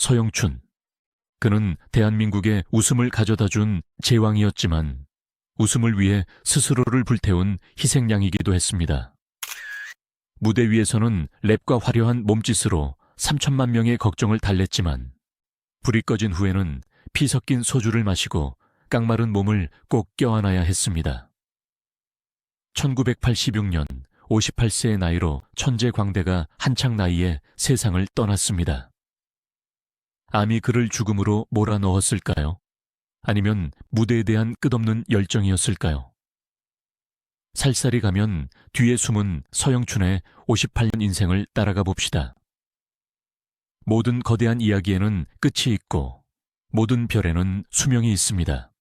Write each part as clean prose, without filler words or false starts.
서영춘. 그는 대한민국에 웃음을 가져다 준 제왕이었지만 웃음을 위해 스스로를 불태운 희생양이기도 했습니다. 무대 위에서는 랩과 화려한 몸짓으로 3천만 명의 걱정을 달랬지만 불이 꺼진 후에는 피 섞인 소주를 마시고 깡마른 몸을 꼭 껴안아야 했습니다. 1986년 58세의 나이로 천재광대가 한창 나이에 세상을 떠났습니다. 암이 그를 죽음으로 몰아넣었을까요? 아니면 무대에 대한 끝없는 열정이었을까요? 살살이 가면 뒤에 숨은 서영춘의 58년 인생을 따라가 봅시다. 모든 거대한 이야기에는 끝이 있고 모든 별에는 수명이 있습니다.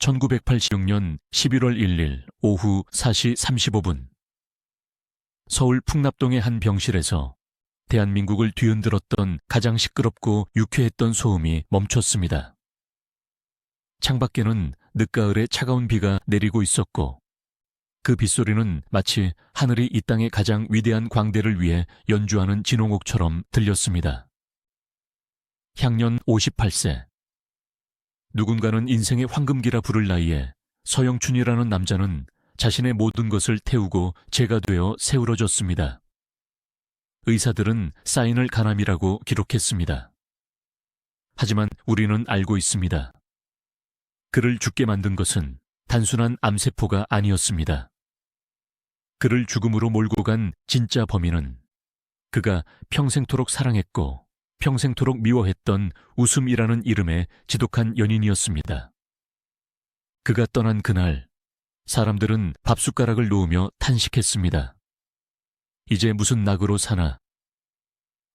1986년 11월 1일 오후 4시 35분 서울 풍납동의 한 병실에서 대한민국을 뒤흔들었던 가장 시끄럽고 유쾌했던 소음이 멈췄습니다. 창밖에는 늦가을에 차가운 비가 내리고 있었고 그 빗소리는 마치 하늘이 이 땅의 가장 위대한 광대를 위해 연주하는 진홍옥처럼 들렸습니다. 향년 58세. 누군가는 인생의 황금기라 부를 나이에 서영춘이라는 남자는 자신의 모든 것을 태우고 재가 되어 세우러졌습니다. 의사들은 사인을 간암이라고 기록했습니다. 하지만 우리는 알고 있습니다. 그를 죽게 만든 것은 단순한 암세포가 아니었습니다. 그를 죽음으로 몰고 간 진짜 범인은 그가 평생토록 사랑했고 평생토록 미워했던 웃음이라는 이름의 지독한 연인이었습니다. 그가 떠난 그날 사람들은 밥숟가락을 놓으며 탄식했습니다. 이제 무슨 낙으로 사나.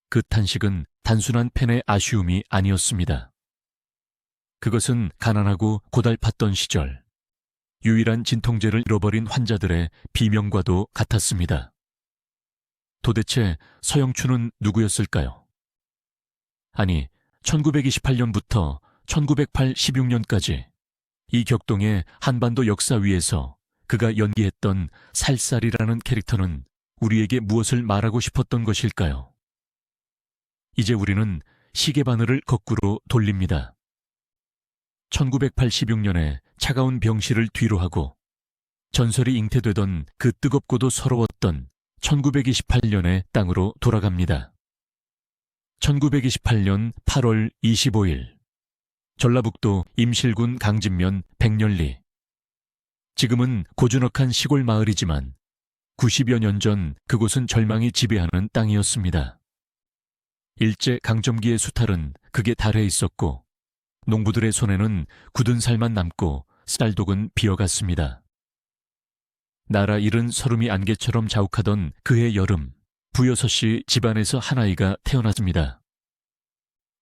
그 탄식은 단순한 팬의 아쉬움이 아니었습니다. 그것은 가난하고 고달팠던 시절 유일한 진통제를 잃어버린 환자들의 비명과도 같았습니다. 도대체 서영춘은 누구였을까요? 아니, 1928년부터 1986년까지 이 격동의 한반도 역사 위에서 그가 연기했던 살살이라는 캐릭터는 우리에게 무엇을 말하고 싶었던 것일까요? 이제 우리는 시계바늘을 거꾸로 돌립니다. 1986년에 차가운 병실을 뒤로 하고 전설이 잉태되던 그 뜨겁고도 서러웠던 1928년의 땅으로 돌아갑니다. 1928년 8월 25일 전라북도 임실군 강진면 백년리. 지금은 고즈넉한 시골 마을이지만 90여 년 전 그곳은 절망이 지배하는 땅이었습니다. 일제 강점기의 수탈은 극에 달해 있었고 농부들의 손에는 굳은 살만 남고 쌀독은 비어갔습니다. 나라 잃은 서름이 안개처럼 자욱하던 그해 여름, 부여섯 씨 집안에서 한 아이가 태어났습니다.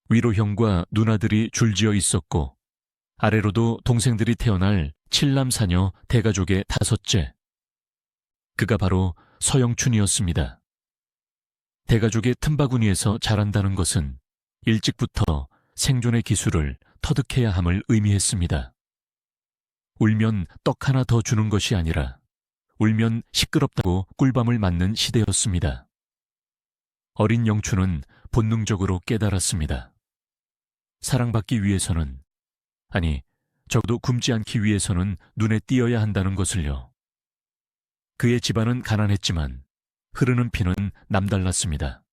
위로 형과 누나들이 줄지어 있었고 아래로도 동생들이 태어날 칠남사녀 대가족의 다섯째. 그가 바로 서영춘이었습니다. 대가족의 틈바구니에서 자란다는 것은 일찍부터 생존의 기술을 터득해야 함을 의미했습니다. 울면 떡 하나 더 주는 것이 아니라 울면 시끄럽다고 꿀밤을 맞는 시대였습니다. 어린 영춘은 본능적으로 깨달았습니다. 사랑받기 위해서는, 아니, 적어도 굶지 않기 위해서는 눈에 띄어야 한다는 것을요. 그의 집안은 가난했지만 흐르는 피는 남달랐습니다.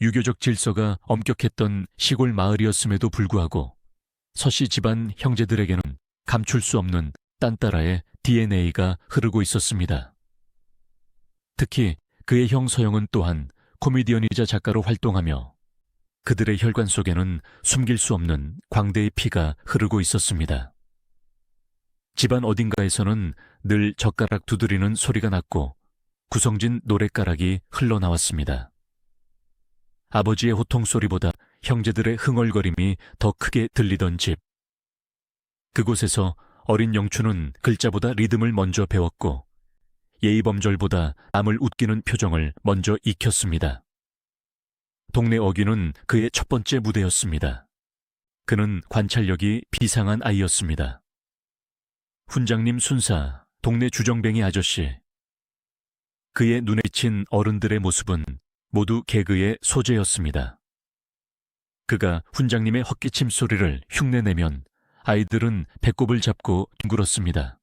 유교적 질서가 엄격했던 시골 마을이었음에도 불구하고 서씨 집안 형제들에게는 감출 수 없는 딴따라의 DNA가 흐르고 있었습니다. 특히 그의 형 서영은 또한 코미디언이자 작가로 활동하며 그들의 혈관 속에는 숨길 수 없는 광대의 피가 흐르고 있었습니다. 집안 어딘가에서는 늘 젓가락 두드리는 소리가 났고 구성진 노랫가락이 흘러나왔습니다. 아버지의 호통 소리보다 형제들의 흥얼거림이 더 크게 들리던 집. 그곳에서 어린 영춘은 글자보다 리듬을 먼저 배웠고 예의범절보다 남을 웃기는 표정을 먼저 익혔습니다. 동네 어귀는 그의 첫 번째 무대였습니다. 그는 관찰력이 비상한 아이였습니다. 훈장님 순사, 동네 주정뱅이 아저씨. 그의 눈에 친 어른들의 모습은 모두 개그의 소재였습니다. 그가 훈장님의 헛기침 소리를 흉내내면 아이들은 배꼽을 잡고 뒹굴었습니다.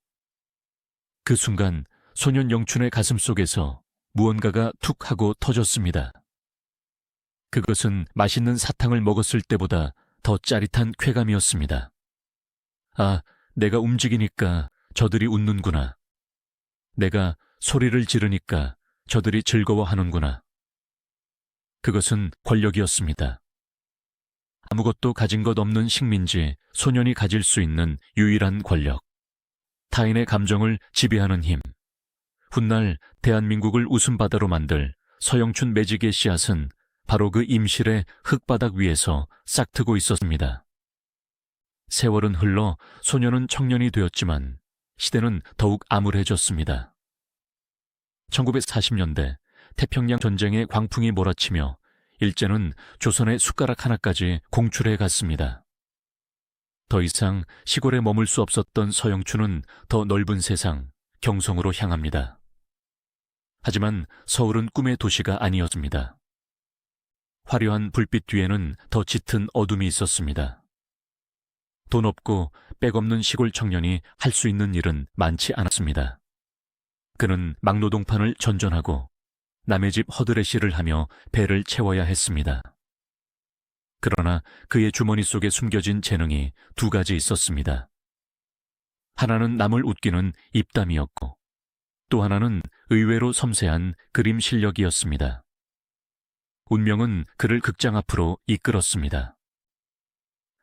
그 순간 소년 영춘의 가슴 속에서 무언가가 툭 하고 터졌습니다. 그것은 맛있는 사탕을 먹었을 때보다 더 짜릿한 쾌감이었습니다. 아, 내가 움직이니까 저들이 웃는구나. 내가 소리를 지르니까 저들이 즐거워하는구나. 그것은 권력이었습니다. 아무것도 가진 것 없는 식민지 소년이 가질 수 있는 유일한 권력. 타인의 감정을 지배하는 힘. 훗날 대한민국을 웃음바다로 만들 서영춘 매직의 씨앗은 바로 그 임실의 흙바닥 위에서 싹트고 있었습니다. 세월은 흘러 소년은 청년이 되었지만 시대는 더욱 암울해졌습니다. 1940년대 태평양 전쟁의 광풍이 몰아치며 일제는 조선의 숟가락 하나까지 공출해 갔습니다. 더 이상 시골에 머물 수 없었던 서영춘은 더 넓은 세상, 경성으로 향합니다. 하지만 서울은 꿈의 도시가 아니었습니다. 화려한 불빛 뒤에는 더 짙은 어둠이 있었습니다. 돈 없고 백 없는 시골 청년이 할 수 있는 일은 많지 않았습니다. 그는 막노동판을 전전하고 남의 집 허드레시를 하며 배를 채워야 했습니다. 그러나 그의 주머니 속에 숨겨진 재능이 두 가지 있었습니다. 하나는 남을 웃기는 입담이었고 또 하나는 의외로 섬세한 그림 실력이었습니다. 운명은 그를 극장 앞으로 이끌었습니다.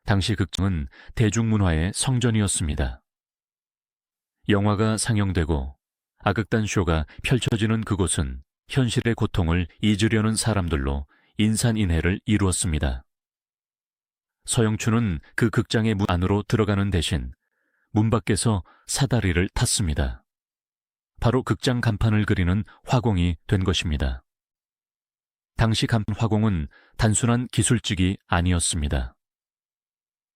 당시 극장은 대중문화의 성전이었습니다. 영화가 상영되고 악극단 쇼가 펼쳐지는 그곳은 현실의 고통을 잊으려는 사람들로 인산인해를 이루었습니다. 서영춘은 그 극장의 문 안으로 들어가는 대신 문 밖에서 사다리를 탔습니다. 바로 극장 간판을 그리는 화공이 된 것입니다. 당시 간판 화공은 단순한 기술직이 아니었습니다.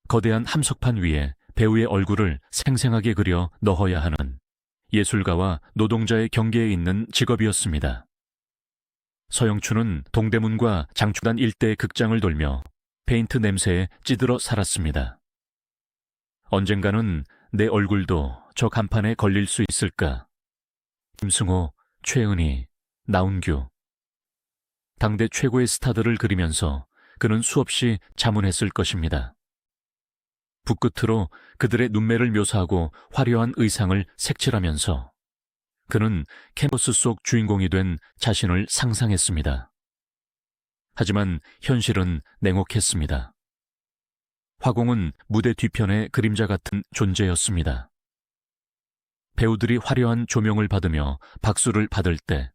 거대한 함석판 위에 배우의 얼굴을 생생하게 그려 넣어야 하는 예술가와 노동자의 경계에 있는 직업이었습니다. 서영춘은 동대문과 장충단 일대의 극장을 돌며 페인트 냄새에 찌들어 살았습니다. 언젠가는 내 얼굴도 저 간판에 걸릴 수 있을까? 김승호, 최은희, 나운규. 당대 최고의 스타들을 그리면서 그는 수없이 자문했을 것입니다. 붓끝으로 그들의 눈매를 묘사하고 화려한 의상을 색칠하면서 그는 캔버스 속 주인공이 된 자신을 상상했습니다. 하지만 현실은 냉혹했습니다. 화공은 무대 뒤편의 그림자 같은 존재였습니다. 배우들이 화려한 조명을 받으며 박수를 받을 때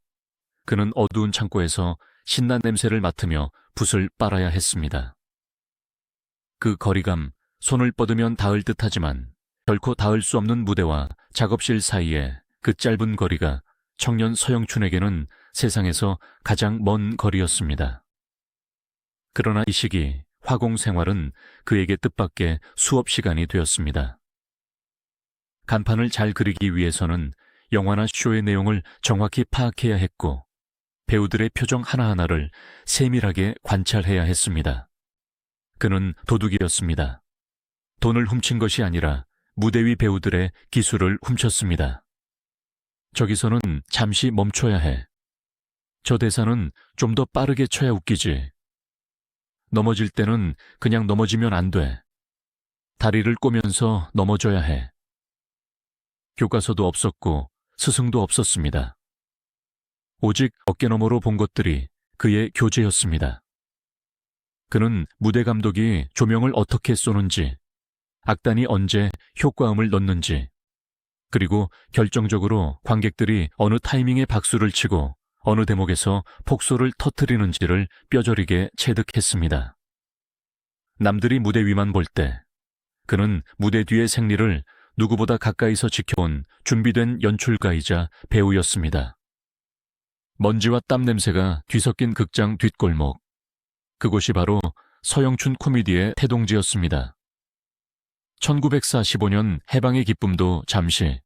그는 어두운 창고에서 신난 냄새를 맡으며 붓을 빨아야 했습니다. 그 거리감, 손을 뻗으면 닿을 듯하지만 결코 닿을 수 없는 무대와 작업실 사이에 그 짧은 거리가 청년 서영춘에게는 세상에서 가장 먼 거리였습니다. 그러나 이 시기 화공 생활은 그에게 뜻밖의 수업 시간이 되었습니다. 간판을 잘 그리기 위해서는 영화나 쇼의 내용을 정확히 파악해야 했고 배우들의 표정 하나하나를 세밀하게 관찰해야 했습니다. 그는 도둑이었습니다. 돈을 훔친 것이 아니라 무대 위 배우들의 기술을 훔쳤습니다. 저기서는 잠시 멈춰야 해. 저 대사는 좀 더 빠르게 쳐야 웃기지. 넘어질 때는 그냥 넘어지면 안 돼. 다리를 꼬면서 넘어져야 해. 교과서도 없었고 스승도 없었습니다. 오직 어깨너머로 본 것들이 그의 교재였습니다. 그는 무대 감독이 조명을 어떻게 쏘는지, 악단이 언제 효과음을 넣는지, 그리고 결정적으로 관객들이 어느 타이밍에 박수를 치고 어느 대목에서 폭소를 터뜨리는지를 뼈저리게 체득했습니다. 남들이 무대 위만 볼 때 그는 무대 뒤의 생리를 누구보다 가까이서 지켜온 준비된 연출가이자 배우였습니다. 먼지와 땀 냄새가 뒤섞인 극장 뒷골목. 그곳이 바로 서영춘 코미디의 태동지였습니다. 1945년 해방의 기쁨도 잠시,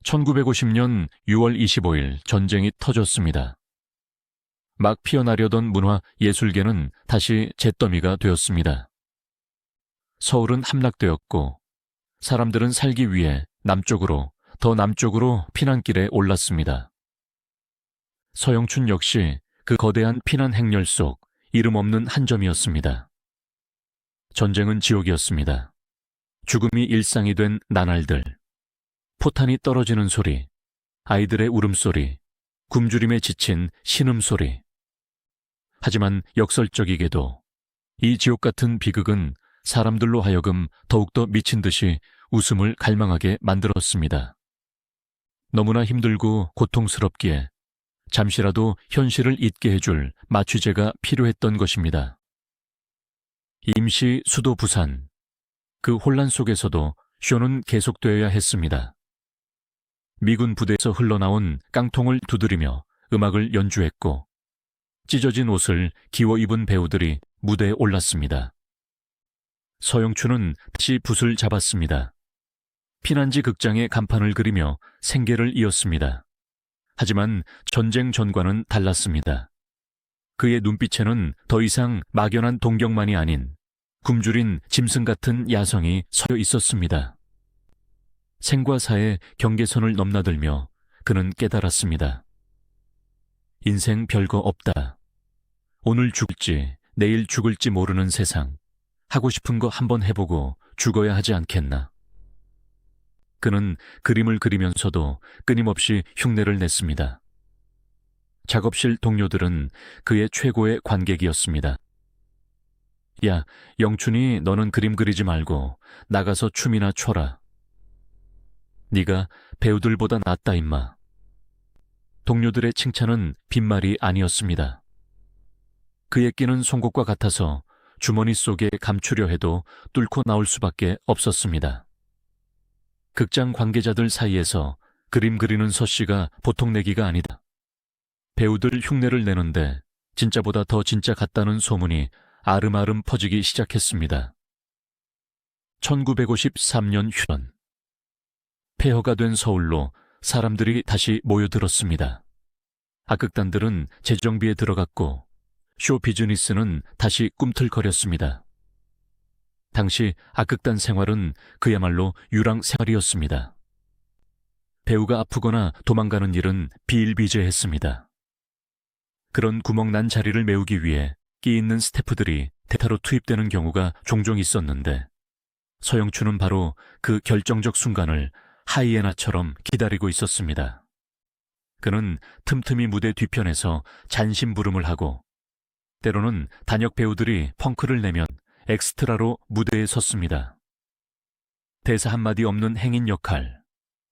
1950년 6월 25일 전쟁이 터졌습니다. 막 피어나려던 문화 예술계는 다시 잿더미가 되었습니다. 서울은 함락되었고 사람들은 살기 위해 남쪽으로, 더 남쪽으로 피난길에 올랐습니다. 서영춘 역시 그 거대한 피난 행렬 속 이름 없는 한 점이었습니다. 전쟁은 지옥이었습니다. 죽음이 일상이 된 나날들, 포탄이 떨어지는 소리, 아이들의 울음소리, 굶주림에 지친 신음소리. 하지만 역설적이게도 이 지옥 같은 비극은 사람들로 하여금 더욱더 미친 듯이 웃음을 갈망하게 만들었습니다. 너무나 힘들고 고통스럽기에 잠시라도 현실을 잊게 해줄 마취제가 필요했던 것입니다. 임시 수도 부산. 그 혼란 속에서도 쇼는 계속되어야 했습니다. 미군 부대에서 흘러나온 깡통을 두드리며 음악을 연주했고 찢어진 옷을 기워 입은 배우들이 무대에 올랐습니다. 서영춘은 다시 붓을 잡았습니다. 피난지 극장의 간판을 그리며 생계를 이었습니다. 하지만 전쟁 전과는 달랐습니다. 그의 눈빛에는 더 이상 막연한 동경만이 아닌 굶주린 짐승 같은 야성이 서려 있었습니다. 생과 사의 경계선을 넘나들며 그는 깨달았습니다. 인생 별거 없다. 오늘 죽을지 내일 죽을지 모르는 세상. 하고 싶은 거 한번 해보고 죽어야 하지 않겠나. 그는 그림을 그리면서도 끊임없이 흉내를 냈습니다. 작업실 동료들은 그의 최고의 관객이었습니다. 야, 영춘이 너는 그림 그리지 말고 나가서 춤이나 춰라. 네가 배우들보다 낫다 임마. 동료들의 칭찬은 빈말이 아니었습니다. 그의 끼는 송곳과 같아서 주머니 속에 감추려 해도 뚫고 나올 수밖에 없었습니다. 극장 관계자들 사이에서 그림 그리는 서씨가 보통 내기가 아니다. 배우들 흉내를 내는데 진짜보다 더 진짜 같다는 소문이 아름아름 퍼지기 시작했습니다. 1953년 휴전. 폐허가 된 서울로 사람들이 다시 모여들었습니다. 악극단들은 재정비에 들어갔고 쇼 비즈니스는 다시 꿈틀거렸습니다. 당시 악극단 생활은 그야말로 유랑 생활이었습니다. 배우가 아프거나 도망가는 일은 비일비재했습니다. 그런 구멍난 자리를 메우기 위해 끼 있는 스태프들이 대타로 투입되는 경우가 종종 있었는데 서영춘은 바로 그 결정적 순간을 하이에나처럼 기다리고 있었습니다. 그는 틈틈이 무대 뒤편에서 잔심부름을 하고 때로는 단역 배우들이 펑크를 내면 엑스트라로 무대에 섰습니다. 대사 한마디 없는 행인 역할,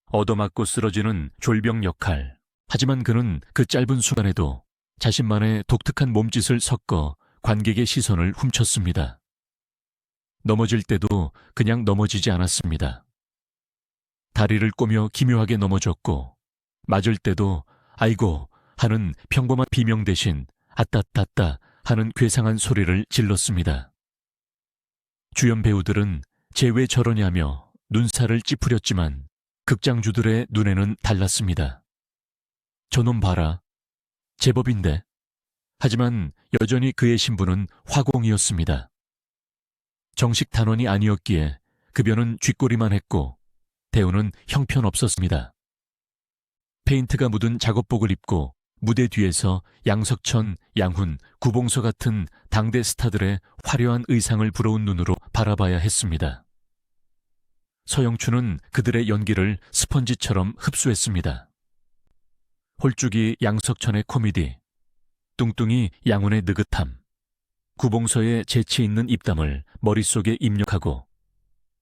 얻어맞고 쓰러지는 졸병 역할. 하지만 그는 그 짧은 순간에도 자신만의 독특한 몸짓을 섞어 관객의 시선을 훔쳤습니다. 넘어질 때도 그냥 넘어지지 않았습니다. 다리를 꼬며 기묘하게 넘어졌고 맞을 때도 아이고 하는 평범한 비명 대신 아따따따 하는 괴상한 소리를 질렀습니다. 주연 배우들은 쟤 왜 저러냐며 눈살을 찌푸렸지만 극장주들의 눈에는 달랐습니다. 저놈 봐라. 제법인데. 하지만 여전히 그의 신분은 화공이었습니다. 정식 단원이 아니었기에 급여는 쥐꼬리만 했고 대우는 형편없었습니다. 페인트가 묻은 작업복을 입고 무대 뒤에서 양석천, 양훈, 구봉서 같은 당대 스타들의 화려한 의상을 부러운 눈으로 바라봐야 했습니다. 서영춘은 그들의 연기를 스펀지처럼 흡수했습니다. 홀쭉이 양석천의 코미디, 뚱뚱이 양훈의 느긋함, 구봉서의 재치 있는 입담을 머릿속에 입력하고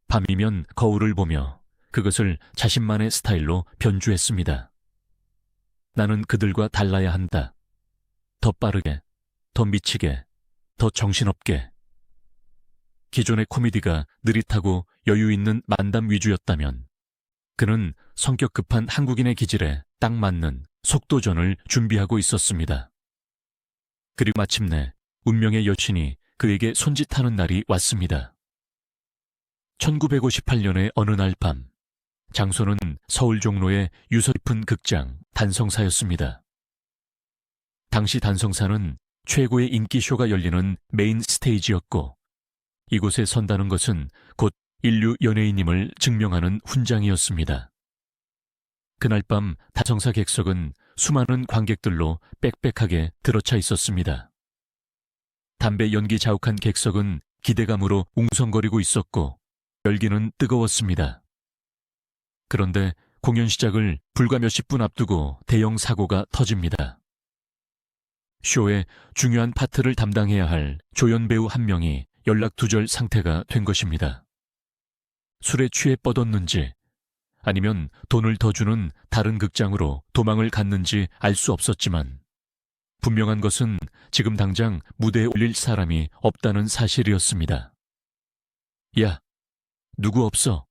밤이면 거울을 보며 그것을 자신만의 스타일로 변주했습니다. 나는 그들과 달라야 한다. 더 빠르게, 더 미치게, 더 정신없게. 기존의 코미디가 느릿하고 여유 있는 만담 위주였다면 그는 성격 급한 한국인의 기질에 딱 맞는 속도전을 준비하고 있었습니다. 그리고 마침내 운명의 여신이 그에게 손짓하는 날이 왔습니다. 1958년의 어느 날 밤, 장소는 서울 종로의 유서 깊은 극장 단성사였습니다. 당시 단성사는 최고의 인기 쇼가 열리는 메인 스테이지였고 이곳에 선다는 것은 곧 인류 연예인임을 증명하는 훈장이었습니다. 그날 밤 단성사 객석은 수많은 관객들로 빽빽하게 들어차 있었습니다. 담배 연기 자욱한 객석은 기대감으로 웅성거리고 있었고 열기는 뜨거웠습니다. 그런데 공연 시작을 불과 몇십 분 앞두고 대형 사고가 터집니다. 쇼의 중요한 파트를 담당해야 할 조연 배우 한 명이 연락두절 상태가 된 것입니다. 술에 취해 뻗었는지 아니면 돈을 더 주는 다른 극장으로 도망을 갔는지 알 수 없었지만 분명한 것은 지금 당장 무대에 올릴 사람이 없다는 사실이었습니다. 야, 누구 없어?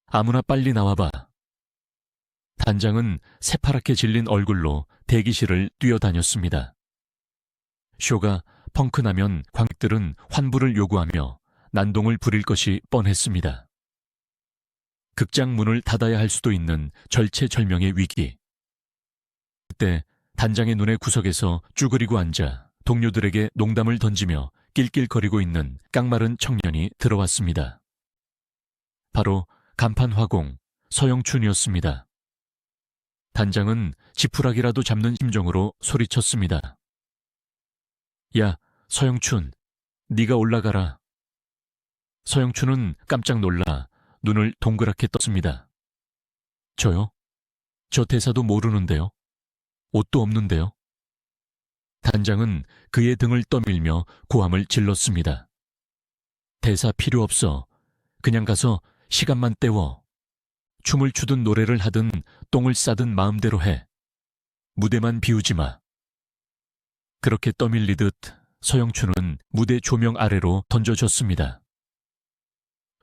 아무나 빨리 나와봐. 단장은 새파랗게 질린 얼굴로 대기실을 뛰어다녔습니다. 쇼가 펑크나면 관객들은 환불을 요구하며 난동을 부릴 것이 뻔했습니다. 극장 문을 닫아야 할 수도 있는 절체절명의 위기. 그때 단장의 눈의 구석에서 쭈그리고 앉아 동료들에게 농담을 던지며 낄낄거리고 있는 깡마른 청년이 들어왔습니다. 바로 간판 화공 서영춘이었습니다. 단장은 지푸라기라도 잡는 심정으로 소리쳤습니다. 야, 서영춘, 네가 올라가라. 서영춘은 깜짝 놀라 눈을 동그랗게 떴습니다. 저요? 저 대사도 모르는데요. 옷도 없는데요. 단장은 그의 등을 떠밀며 고함을 질렀습니다. 대사 필요 없어. 그냥 가서 시간만 때워. 춤을 추든 노래를 하든 똥을 싸든 마음대로 해. 무대만 비우지 마. 그렇게 떠밀리듯 서영춘은 무대 조명 아래로 던져졌습니다.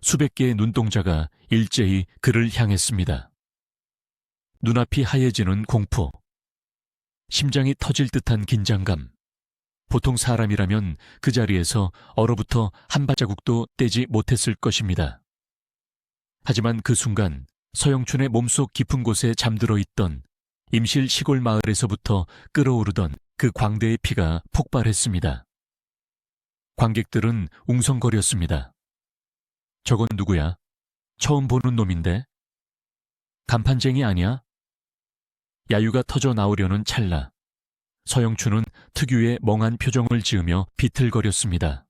수백 개의 눈동자가 일제히 그를 향했습니다. 눈앞이 하얘지는 공포, 심장이 터질 듯한 긴장감. 보통 사람이라면 그 자리에서 얼어붙어 한 발자국도 떼지 못했을 것입니다. 하지만 그 순간 서영춘의 몸속 깊은 곳에 잠들어 있던 임실 시골 마을에서부터 끓어오르던 그 광대의 피가 폭발했습니다. 관객들은 웅성거렸습니다. 저건 누구야? 처음 보는 놈인데? 간판쟁이 아니야? 야유가 터져 나오려는 찰나 서영춘은 특유의 멍한 표정을 지으며 비틀거렸습니다.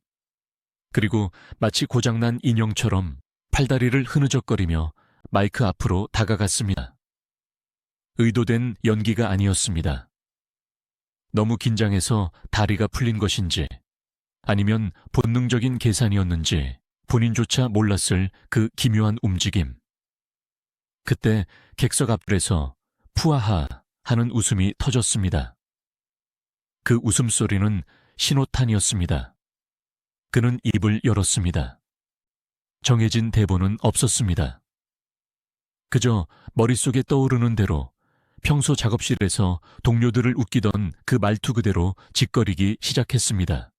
그리고 마치 고장난 인형처럼 팔다리를 흐느적거리며 마이크 앞으로 다가갔습니다. 의도된 연기가 아니었습니다. 너무 긴장해서 다리가 풀린 것인지 아니면 본능적인 계산이었는지 본인조차 몰랐을 그 기묘한 움직임. 그때 객석 앞에서 푸아하 하는 웃음이 터졌습니다. 그 웃음소리는 신호탄이었습니다. 그는 입을 열었습니다. 정해진 대본은 없었습니다. 그저 머릿속에 떠오르는 대로 평소 작업실에서 동료들을 웃기던 그 말투 그대로 짓거리기 시작했습니다.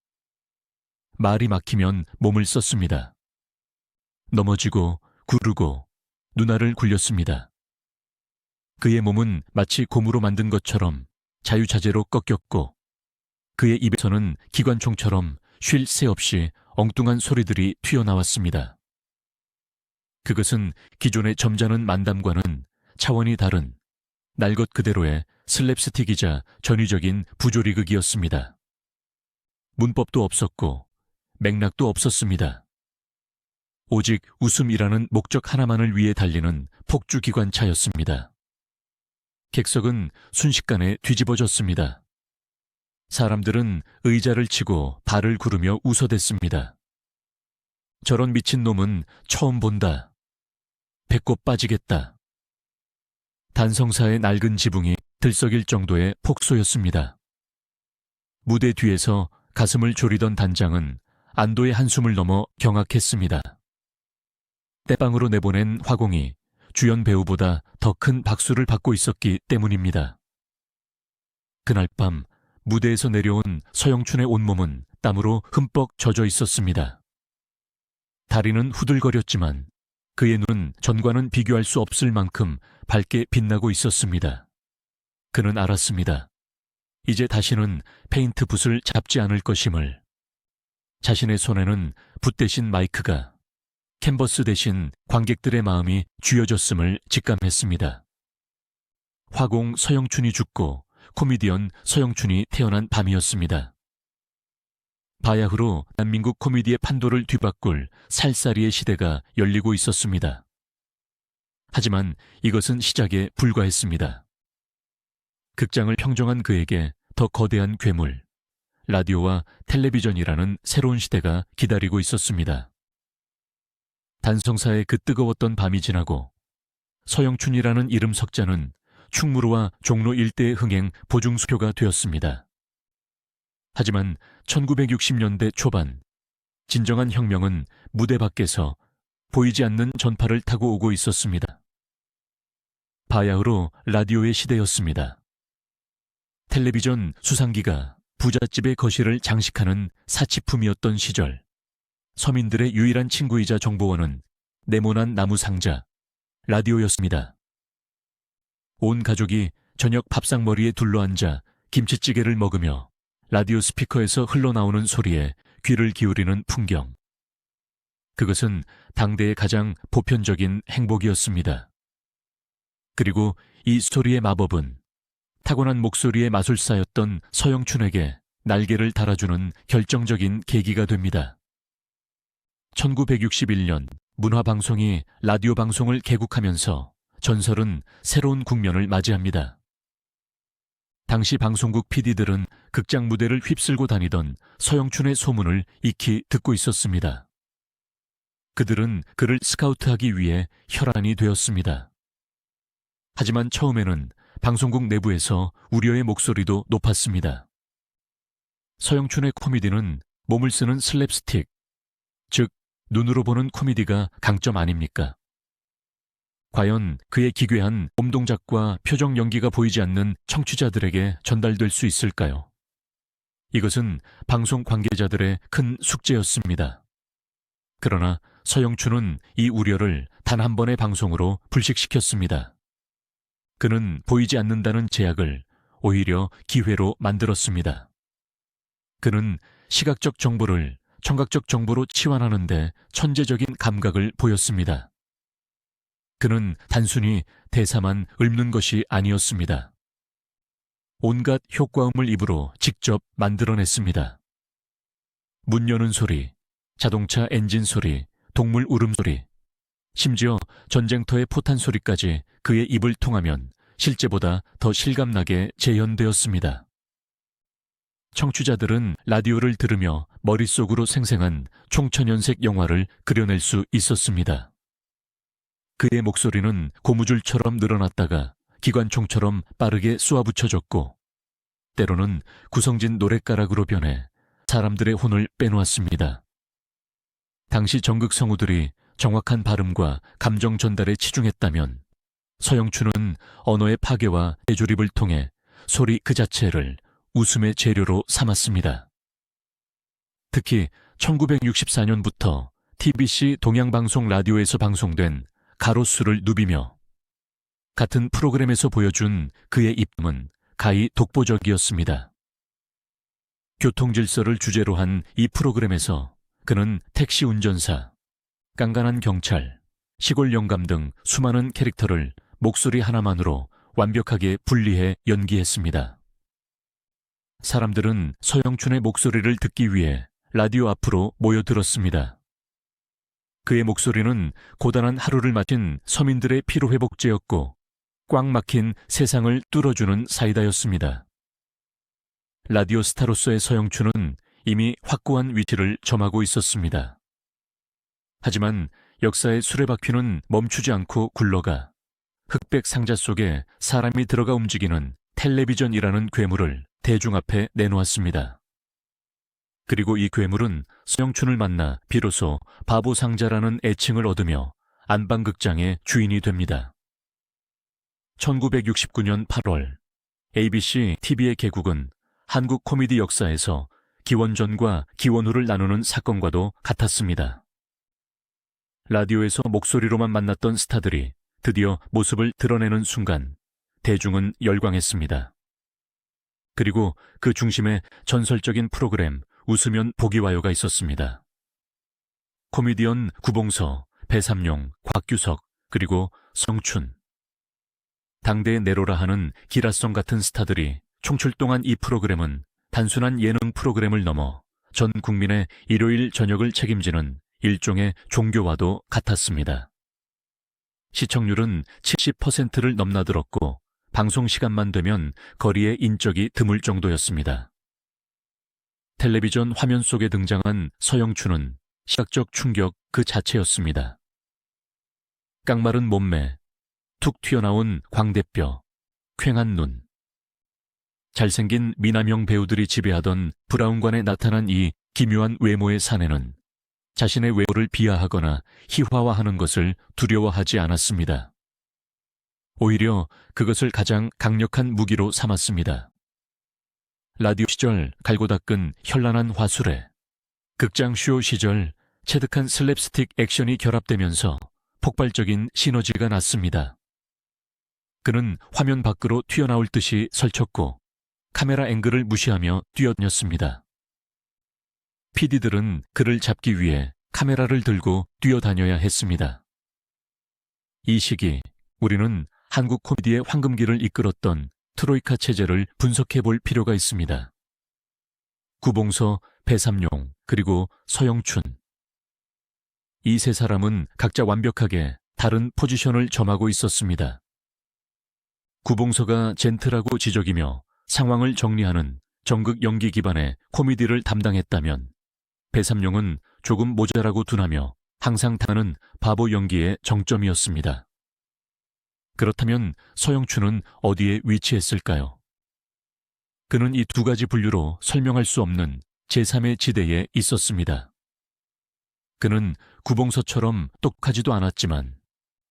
말이 막히면 몸을 썼습니다. 넘어지고 구르고 누나를 굴렸습니다. 그의 몸은 마치 고무로 만든 것처럼 자유자재로 꺾였고 그의 입에서는 기관총처럼 쉴 새 없이 엉뚱한 소리들이 튀어나왔습니다. 그것은 기존의 점잖은 만담과는 차원이 다른 날 것 그대로의 슬랩스틱이자 전위적인 부조리극이었습니다. 문법도 없었고 맥락도 없었습니다. 오직 웃음이라는 목적 하나만을 위해 달리는 폭주기관차였습니다. 객석은 순식간에 뒤집어졌습니다. 사람들은 의자를 치고 발을 구르며 웃어댔습니다. 저런 미친놈은 처음 본다. 배꼽 빠지겠다. 단성사의 낡은 지붕이 들썩일 정도의 폭소였습니다. 무대 뒤에서 가슴을 졸이던 단장은 안도의 한숨을 넘어 경악했습니다. 떼방으로 내보낸 화공이 주연 배우보다 더 큰 박수를 받고 있었기 때문입니다. 그날 밤 무대에서 내려온 서영춘의 온몸은 땀으로 흠뻑 젖어 있었습니다. 다리는 후들거렸지만 그의 눈은 전과는 비교할 수 없을 만큼 밝게 빛나고 있었습니다. 그는 알았습니다. 이제 다시는 페인트 붓을 잡지 않을 것임을, 자신의 손에는 붓 대신 마이크가, 캔버스 대신 관객들의 마음이 쥐어졌음을 직감했습니다. 화공 서영춘이 죽고 코미디언 서영춘이 태어난 밤이었습니다. 바야흐로 대한민국 코미디의 판도를 뒤바꿀 살사리의 시대가 열리고 있었습니다. 하지만 이것은 시작에 불과했습니다. 극장을 평정한 그에게 더 거대한 괴물, 라디오와 텔레비전이라는 새로운 시대가 기다리고 있었습니다. 단성사의 그 뜨거웠던 밤이 지나고 서영춘이라는 이름 석자는 충무로와 종로 일대의 흥행 보증수표가 되었습니다. 하지만 1960년대 초반, 진정한 혁명은 무대 밖에서 보이지 않는 전파를 타고 오고 있었습니다. 바야흐로 라디오의 시대였습니다. 텔레비전 수상기가 부잣집의 거실을 장식하는 사치품이었던 시절, 서민들의 유일한 친구이자 정보원은 네모난 나무 상자, 라디오였습니다. 온 가족이 저녁 밥상머리에 둘러앉아 김치찌개를 먹으며 라디오 스피커에서 흘러나오는 소리에 귀를 기울이는 풍경. 그것은 당대의 가장 보편적인 행복이었습니다. 그리고 이 소리의 마법은 타고난 목소리의 마술사였던 서영춘에게 날개를 달아주는 결정적인 계기가 됩니다. 1961년 문화방송이 라디오 방송을 개국하면서 전설은 새로운 국면을 맞이합니다. 당시 방송국 PD들은 극장 무대를 휩쓸고 다니던 서영춘의 소문을 익히 듣고 있었습니다. 그들은 그를 스카우트하기 위해 혈안이 되었습니다. 하지만 처음에는 방송국 내부에서 우려의 목소리도 높았습니다. 서영춘의 코미디는 몸을 쓰는 슬랩스틱, 즉 눈으로 보는 코미디가 강점 아닙니까? 과연 그의 기괴한 몸동작과 표정 연기가 보이지 않는 청취자들에게 전달될 수 있을까요? 이것은 방송 관계자들의 큰 숙제였습니다. 그러나 서영춘은 이 우려를 단 한 번의 방송으로 불식시켰습니다. 그는 보이지 않는다는 제약을 오히려 기회로 만들었습니다. 그는 시각적 정보를 청각적 정보로 치환하는 데 천재적인 감각을 보였습니다. 그는 단순히 대사만 읊는 것이 아니었습니다. 온갖 효과음을 입으로 직접 만들어냈습니다. 문 여는 소리, 자동차 엔진 소리, 동물 울음소리, 심지어 전쟁터의 포탄 소리까지 그의 입을 통하면 실제보다 더 실감나게 재현되었습니다. 청취자들은 라디오를 들으며 머릿속으로 생생한 총천연색 영화를 그려낼 수 있었습니다. 그의 목소리는 고무줄처럼 늘어났다가 기관총처럼 빠르게 쏘아붙여졌고, 때로는 구성진 노랫가락으로 변해 사람들의 혼을 빼놓았습니다. 당시 전극 성우들이 정확한 발음과 감정 전달에 치중했다면 서영춘은 언어의 파괴와 대조립을 통해 소리 그 자체를 웃음의 재료로 삼았습니다. 특히 1964년부터 TBC 동양방송 라디오에서 방송된 가로수를 누비며 같은 프로그램에서 보여준 그의 입담은 가히 독보적이었습니다. 교통질서를 주제로 한 이 프로그램에서 그는 택시 운전사, 깐깐한 경찰, 시골 영감 등 수많은 캐릭터를 목소리 하나만으로 완벽하게 분리해 연기했습니다. 사람들은 서영춘의 목소리를 듣기 위해 라디오 앞으로 모여들었습니다. 그의 목소리는 고단한 하루를 마친 서민들의 피로회복제였고 꽉 막힌 세상을 뚫어주는 사이다였습니다. 라디오 스타로서의 서영춘은 이미 확고한 위치를 점하고 있었습니다. 하지만 역사의 수레바퀴는 멈추지 않고 굴러가 흑백 상자 속에 사람이 들어가 움직이는 텔레비전이라는 괴물을 대중 앞에 내놓았습니다. 그리고 이 괴물은 서영춘을 만나 비로소 바보상자라는 애칭을 얻으며 안방극장의 주인이 됩니다. 1969년 8월 ABC TV의 개국은 한국 코미디 역사에서 기원전과 기원후를 나누는 사건과도 같았습니다. 라디오에서 목소리로만 만났던 스타들이 드디어 모습을 드러내는 순간 대중은 열광했습니다. 그리고 그 중심에 전설적인 프로그램 웃으면 복이 와요가 있었습니다. 코미디언 구봉서, 배삼룡, 곽규석, 그리고 성춘. 당대의 네로라 하는 기라성 같은 스타들이 총출동한 이 프로그램은 단순한 예능 프로그램을 넘어 전 국민의 일요일 저녁을 책임지는 일종의 종교와도 같았습니다. 시청률은 70%를 넘나들었고 방송 시간만 되면 거리에 인적이 드물 정도였습니다. 텔레비전 화면 속에 등장한 서영춘은 시각적 충격 그 자체였습니다. 깡마른 몸매, 툭 튀어나온 광대뼈, 퀭한 눈. 잘생긴 미남형 배우들이 지배하던 브라운관에 나타난 이 기묘한 외모의 사내는 자신의 외모를 비하하거나 희화화하는 것을 두려워하지 않았습니다. 오히려 그것을 가장 강력한 무기로 삼았습니다. 라디오 시절 갈고 닦은 현란한 화술에, 극장쇼 시절 체득한 슬랩스틱 액션이 결합되면서 폭발적인 시너지가 났습니다. 그는 화면 밖으로 튀어나올 듯이 설쳤고 카메라 앵글을 무시하며 뛰어다녔습니다. PD들은 그를 잡기 위해 카메라를 들고 뛰어다녀야 했습니다. 이 시기 우리는 한국 코미디의 황금기를 이끌었던 트로이카 체제를 분석해 볼 필요가 있습니다. 구봉서, 배삼룡, 그리고 서영춘. 이 세 사람은 각자 완벽하게 다른 포지션을 점하고 있었습니다. 구봉서가 젠틀하고 지적이며 상황을 정리하는 정극 연기 기반의 코미디를 담당했다면 배삼룡은 조금 모자라고 둔하며 항상 당하는 바보 연기의 정점이었습니다. 그렇다면 서영춘은 어디에 위치했을까요? 그는 이 두 가지 분류로 설명할 수 없는 제3의 지대에 있었습니다. 그는 구봉서처럼 똑하지도 않았지만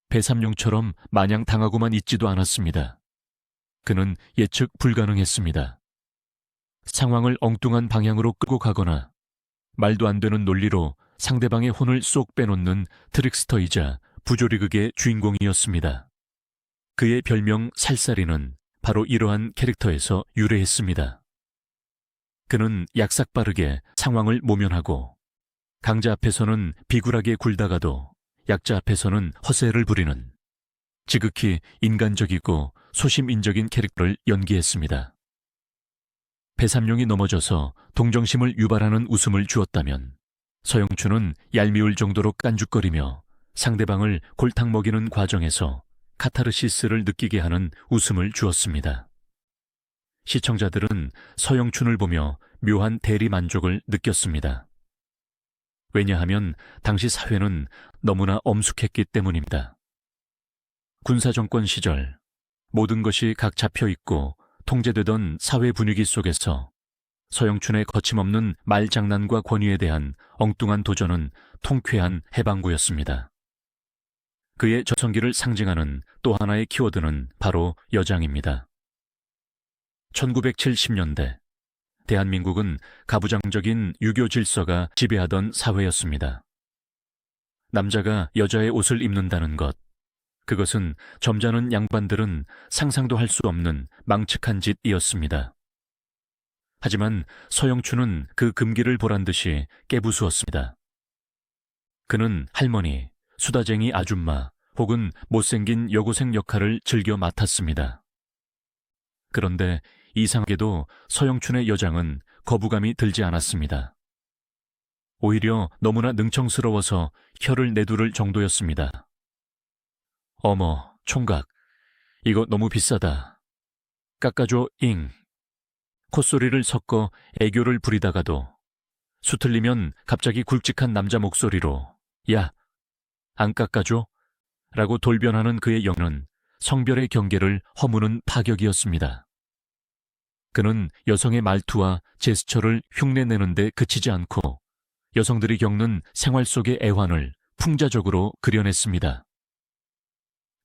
배삼룡처럼 마냥 당하고만 있지도 않았습니다. 그는 예측 불가능했습니다. 상황을 엉뚱한 방향으로 끌고 가거나 말도 안 되는 논리로 상대방의 혼을 쏙 빼놓는 트릭스터이자 부조리극의 주인공이었습니다. 그의 별명 살사리는 바로 이러한 캐릭터에서 유래했습니다. 그는 약삭빠르게 상황을 모면하고 강자 앞에서는 비굴하게 굴다가도 약자 앞에서는 허세를 부리는 지극히 인간적이고 소심인적인 캐릭터를 연기했습니다. 배삼룡이 넘어져서 동정심을 유발하는 웃음을 주었다면 서영춘은 얄미울 정도로 깐죽거리며 상대방을 골탕 먹이는 과정에서 카타르시스를 느끼게 하는 웃음을 주었습니다. 시청자들은 서영춘을 보며 묘한 대리 만족을 느꼈습니다. 왜냐하면 당시 사회는 너무나 엄숙했기 때문입니다. 군사정권 시절 모든 것이 각 잡혀있고 통제되던 사회 분위기 속에서 서영춘의 거침없는 말장난과 권위에 대한 엉뚱한 도전은 통쾌한 해방구였습니다. 그의 저성기를 상징하는 또 하나의 키워드는 바로 여장입니다. 1970년대 대한민국은 가부장적인 유교 질서가 지배하던 사회였습니다. 남자가 여자의 옷을 입는다는 것, 그것은 점잖은 양반들은 상상도 할 수 없는 망측한 짓이었습니다. 하지만 서영춘은 그 금기를 보란듯이 깨부수었습니다. 그는 할머니, 수다쟁이 아줌마 혹은 못생긴 여고생 역할을 즐겨 맡았습니다. 그런데 이상하게도 서영춘의 여장은 거부감이 들지 않았습니다. 오히려 너무나 능청스러워서 혀를 내두를 정도였습니다. 어머, 총각, 이거 너무 비싸다. 깎아줘, 잉. 콧소리를 섞어 애교를 부리다가도 수틀리면 갑자기 굵직한 남자 목소리로 야, 안 깎아줘? 라고 돌변하는 그의 영은 성별의 경계를 허무는 파격이었습니다. 그는 여성의 말투와 제스처를 흉내내는 데 그치지 않고 여성들이 겪는 생활 속의 애환을 풍자적으로 그려냈습니다.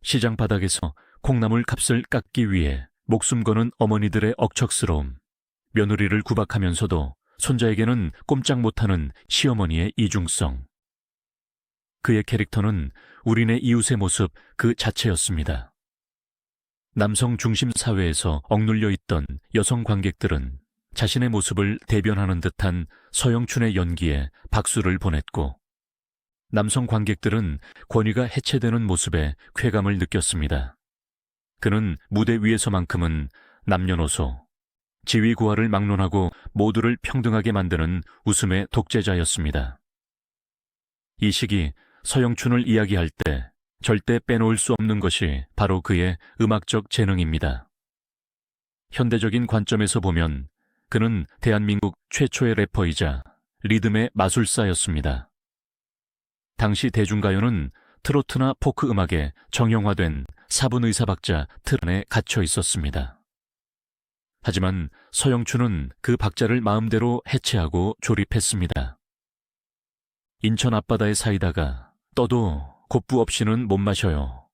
시장 바닥에서 콩나물 값을 깎기 위해 목숨 거는 어머니들의 억척스러움, 며느리를 구박하면서도 손자에게는 꼼짝 못하는 시어머니의 이중성. 그의 캐릭터는 우리네 이웃의 모습 그 자체였습니다. 남성 중심 사회에서 억눌려 있던 여성 관객들은 자신의 모습을 대변하는 듯한 서영춘의 연기에 박수를 보냈고, 남성 관객들은 권위가 해체되는 모습에 쾌감을 느꼈습니다. 그는 무대 위에서만큼은 남녀노소, 지위고하를 막론하고 모두를 평등하게 만드는 웃음의 독재자였습니다. 이 시기 서영춘을 이야기할 때 절대 빼놓을 수 없는 것이 바로 그의 음악적 재능입니다. 현대적인 관점에서 보면 그는 대한민국 최초의 래퍼이자 리듬의 마술사였습니다. 당시 대중가요는 트로트나 포크 음악에 정형화된 사분의사박자 틀 안에 갇혀 있었습니다. 하지만 서영춘은 그 박자를 마음대로 해체하고 조립했습니다. 인천 앞바다의 사이다가 떠도 곱부 없이는 못 마셔요.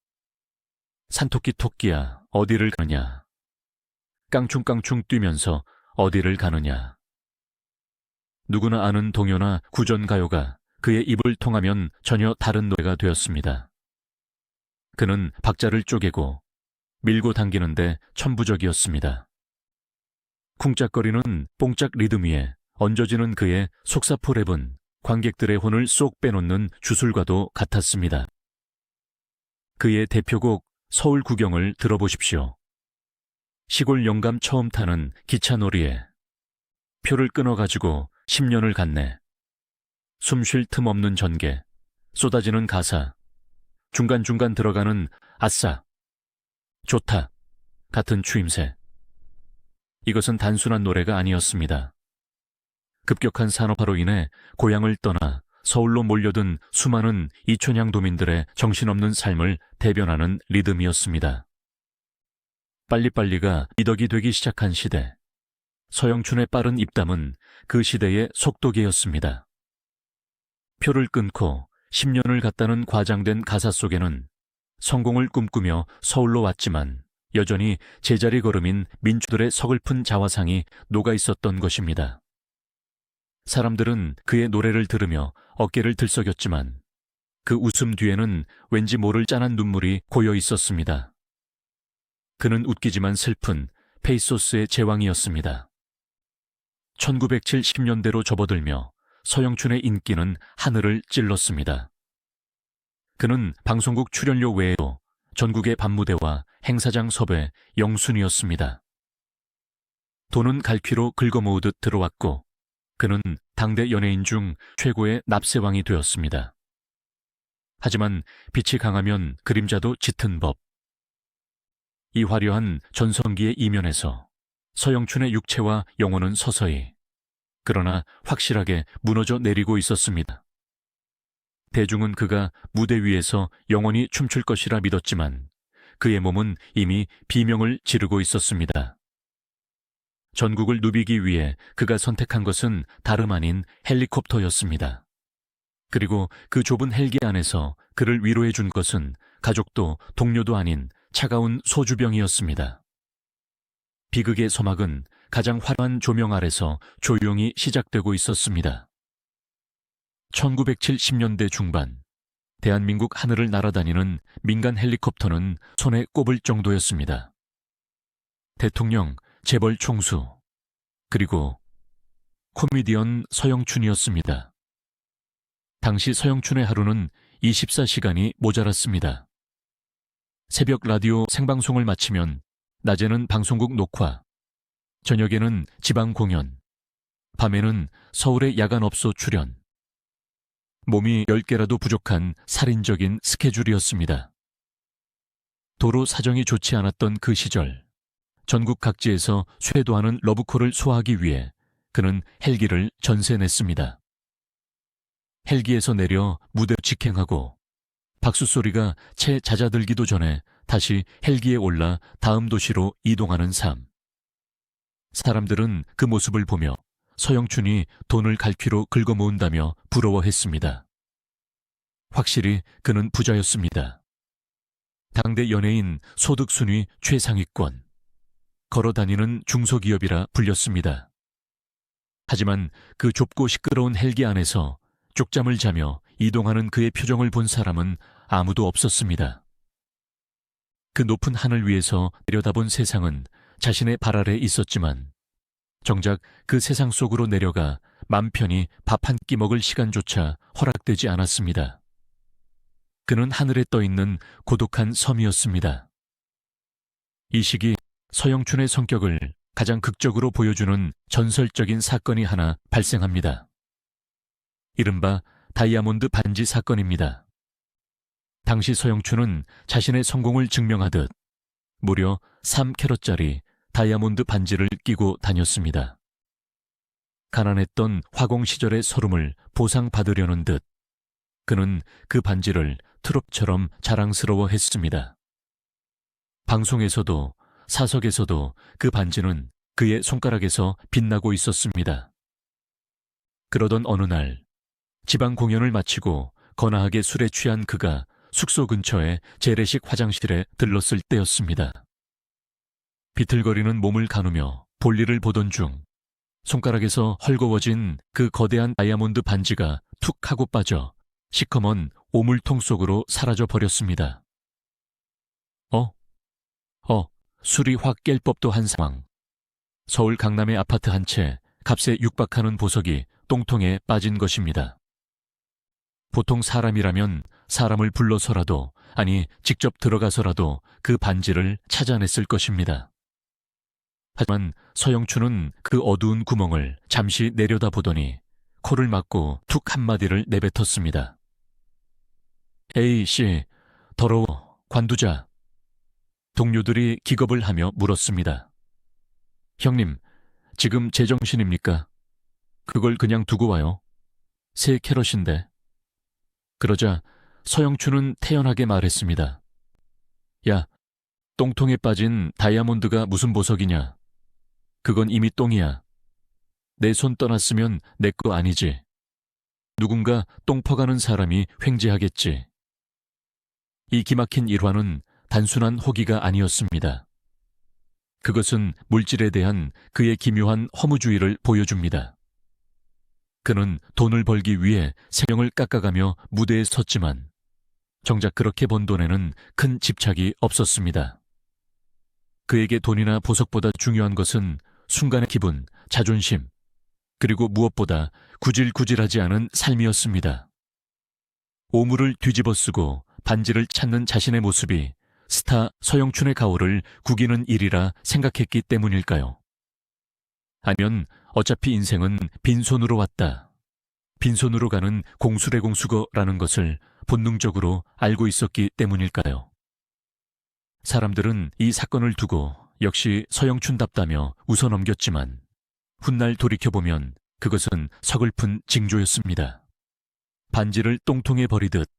산토끼 토끼야 어디를 가느냐. 깡충깡충 뛰면서 어디를 가느냐. 누구나 아는 동요나 구전가요가 그의 입을 통하면 전혀 다른 노래가 되었습니다. 그는 박자를 쪼개고 밀고 당기는데 천부적이었습니다. 쿵짝거리는 뽕짝 리듬 위에 얹어지는 그의 속사포 랩은 관객들의 혼을 쏙 빼놓는 주술과도 같았습니다. 그의 대표곡 서울 구경을 들어보십시오. 시골 영감 처음 타는 기차놀이에 표를 끊어가지고 10년을 갔네. 숨 쉴 틈 없는 전개, 쏟아지는 가사, 중간중간 들어가는 아싸, 좋다 같은 추임새. 이것은 단순한 노래가 아니었습니다. 급격한 산업화로 인해 고향을 떠나 서울로 몰려든 수많은 이촌향 도민들의 정신없는 삶을 대변하는 리듬이었습니다. 빨리빨리가 미덕이 되기 시작한 시대, 서영춘의 빠른 입담은 그 시대의 속도계였습니다. 표를 끊고 10년을 갔다는 과장된 가사 속에는 성공을 꿈꾸며 서울로 왔지만 여전히 제자리 걸음인 민초들의 서글픈 자화상이 녹아있었던 것입니다. 사람들은 그의 노래를 들으며 어깨를 들썩였지만 그 웃음 뒤에는 왠지 모를 짠한 눈물이 고여 있었습니다. 그는 웃기지만 슬픈 페이소스의 제왕이었습니다. 1970년대로 접어들며 서영춘의 인기는 하늘을 찔렀습니다. 그는 방송국 출연료 외에도 전국의 밤무대와 행사장 섭외 영순이었습니다. 돈은 갈퀴로 긁어모으듯 들어왔고 그는 당대 연예인 중 최고의 납세왕이 되었습니다. 하지만 빛이 강하면 그림자도 짙은 법. 이 화려한 전성기의 이면에서 서영춘의 육체와 영혼은 서서히, 그러나 확실하게 무너져 내리고 있었습니다. 대중은 그가 무대 위에서 영원히 춤출 것이라 믿었지만 그의 몸은 이미 비명을 지르고 있었습니다. 전국을 누비기 위해 그가 선택한 것은 다름 아닌 헬리콥터였습니다. 그리고 그 좁은 헬기 안에서 그를 위로해 준 것은 가족도 동료도 아닌 차가운 소주병이었습니다. 비극의 서막은 가장 화려한 조명 아래서 조용히 시작되고 있었습니다. 1970년대 중반, 대한민국 하늘을 날아다니는 민간 헬리콥터는 손에 꼽을 정도였습니다. 대통령, 재벌 총수, 그리고 코미디언 서영춘이었습니다. 당시 서영춘의 하루는 24시간이 모자랐습니다. 새벽 라디오 생방송을 마치면 낮에는 방송국 녹화, 저녁에는 지방 공연, 밤에는 서울의 야간업소 출연. 몸이 10개라도 부족한 살인적인 스케줄이었습니다. 도로 사정이 좋지 않았던 그 시절, 전국 각지에서 쇄도하는 러브콜을 소화하기 위해 그는 헬기를 전세냈습니다. 헬기에서 내려 무대 직행하고 박수 소리가 채 잦아들기도 전에 다시 헬기에 올라 다음 도시로 이동하는 삶. 사람들은 그 모습을 보며 서영춘이 돈을 갈퀴로 긁어모은다며 부러워했습니다. 확실히 그는 부자였습니다. 당대 연예인 소득 순위 최상위권, 걸어다니는 중소기업이라 불렸습니다. 하지만 그 좁고 시끄러운 헬기 안에서 쪽잠을 자며 이동하는 그의 표정을 본 사람은 아무도 없었습니다. 그 높은 하늘 위에서 내려다본 세상은 자신의 발 아래 있었지만 정작 그 세상 속으로 내려가 맘 편히 밥 한 끼 먹을 시간조차 허락되지 않았습니다. 그는 하늘에 떠 있는 고독한 섬이었습니다. 이 시기 서영춘의 성격을 가장 극적으로 보여주는 전설적인 사건이 하나 발생합니다. 이른바 다이아몬드 반지 사건입니다. 당시 서영춘은 자신의 성공을 증명하듯 무려 3캐럿짜리 다이아몬드 반지를 끼고 다녔습니다. 가난했던 화공 시절의 서름을 보상받으려는 듯 그는 그 반지를 트롯처럼 자랑스러워했습니다. 방송에서도 사석에서도 그 반지는 그의 손가락에서 빛나고 있었습니다. 그러던 어느 날 지방 공연을 마치고 거나하게 술에 취한 그가 숙소 근처의 재래식 화장실에 들렀을 때였습니다. 비틀거리는 몸을 가누며 볼일을 보던 중 손가락에서 헐거워진 그 거대한 다이아몬드 반지가 툭 하고 빠져 시커먼 오물통 속으로 사라져 버렸습니다. 술이 확 깰 법도 한 상황. 서울 강남의 아파트 한 채 값에 육박하는 보석이 똥통에 빠진 것입니다. 보통 사람이라면 사람을 불러서라도, 아니 직접 들어가서라도 그 반지를 찾아냈을 것입니다. 하지만 서영춘은 그 어두운 구멍을 잠시 내려다보더니 코를 막고 툭 한마디를 내뱉었습니다. 에이 씨, 더러워, 관두자. 동료들이 기겁을 하며 물었습니다. 형님, 지금 제정신입니까? 그걸 그냥 두고 와요. 3캐럿인데. 그러자 서영춘은 태연하게 말했습니다. 야, 똥통에 빠진 다이아몬드가 무슨 보석이냐. 그건 이미 똥이야. 내 손 떠났으면 내 거 아니지. 누군가 똥 퍼가는 사람이 횡재하겠지. 이 기막힌 일화는 단순한 호기가 아니었습니다. 그것은 물질에 대한 그의 기묘한 허무주의를 보여줍니다. 그는 돈을 벌기 위해 생명을 깎아가며 무대에 섰지만 정작 그렇게 번 돈에는 큰 집착이 없었습니다. 그에게 돈이나 보석보다 중요한 것은 순간의 기분, 자존심, 그리고 무엇보다 구질구질하지 않은 삶이었습니다. 오물을 뒤집어 쓰고 반지를 찾는 자신의 모습이 스타 서영춘의 가오를 구기는 일이라 생각했기 때문일까요? 아니면 어차피 인생은 빈손으로 왔다. 빈손으로 가는 공수래공수거라는 것을 본능적으로 알고 있었기 때문일까요? 사람들은 이 사건을 두고 역시 서영춘답다며 웃어넘겼지만 훗날 돌이켜보면 그것은 서글픈 징조였습니다. 반지를 똥통에 버리듯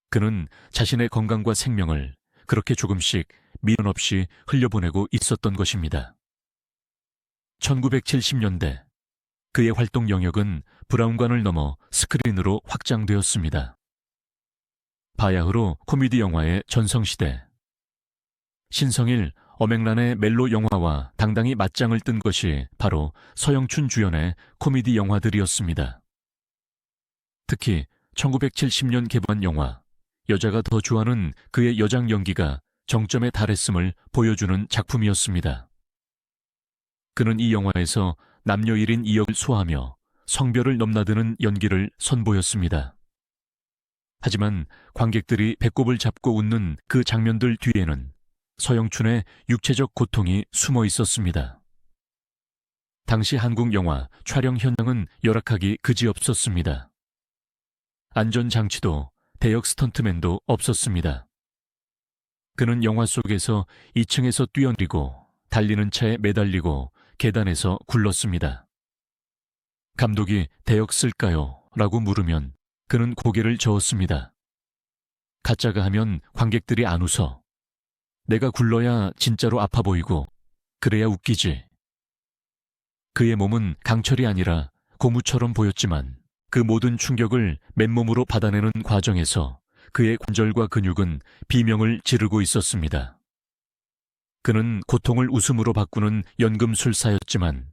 그는 자신의 건강과 생명을 그렇게 조금씩 미련 없이 흘려보내고 있었던 것입니다. 1970년대 그의 활동 영역은 브라운관을 넘어 스크린으로 확장되었습니다. 바야흐로 코미디 영화의 전성시대. 신성일, 엄앵란의 멜로 영화와 당당히 맞짱을 뜬 것이 바로 서영춘 주연의 코미디 영화들이었습니다. 특히 1970년 개봉한 영화 여자가 더 좋아하는 그의 여장 연기가 정점에 달했음을 보여주는 작품이었습니다. 그는 이 영화에서 남녀 1인 2역을 소화하며 성별을 넘나드는 연기를 선보였습니다. 하지만 관객들이 배꼽을 잡고 웃는 그 장면들 뒤에는 서영춘의 육체적 고통이 숨어 있었습니다. 당시 한국 영화 촬영 현장은 열악하기 그지없었습니다. 안전장치도 대역 스턴트맨도 없었습니다. 그는 영화 속에서 2층에서 뛰어내리고 달리는 차에 매달리고 계단에서 굴렀습니다. 감독이 대역 쓸까요? 라고 물으면 그는 고개를 저었습니다. 가짜가 하면 관객들이 안 웃어. 내가 굴러야 진짜로 아파 보이고 그래야 웃기지. 그의 몸은 강철이 아니라 고무처럼 보였지만 그 모든 충격을 맨몸으로 받아내는 과정에서 그의 관절과 근육은 비명을 지르고 있었습니다. 그는 고통을 웃음으로 바꾸는 연금술사였지만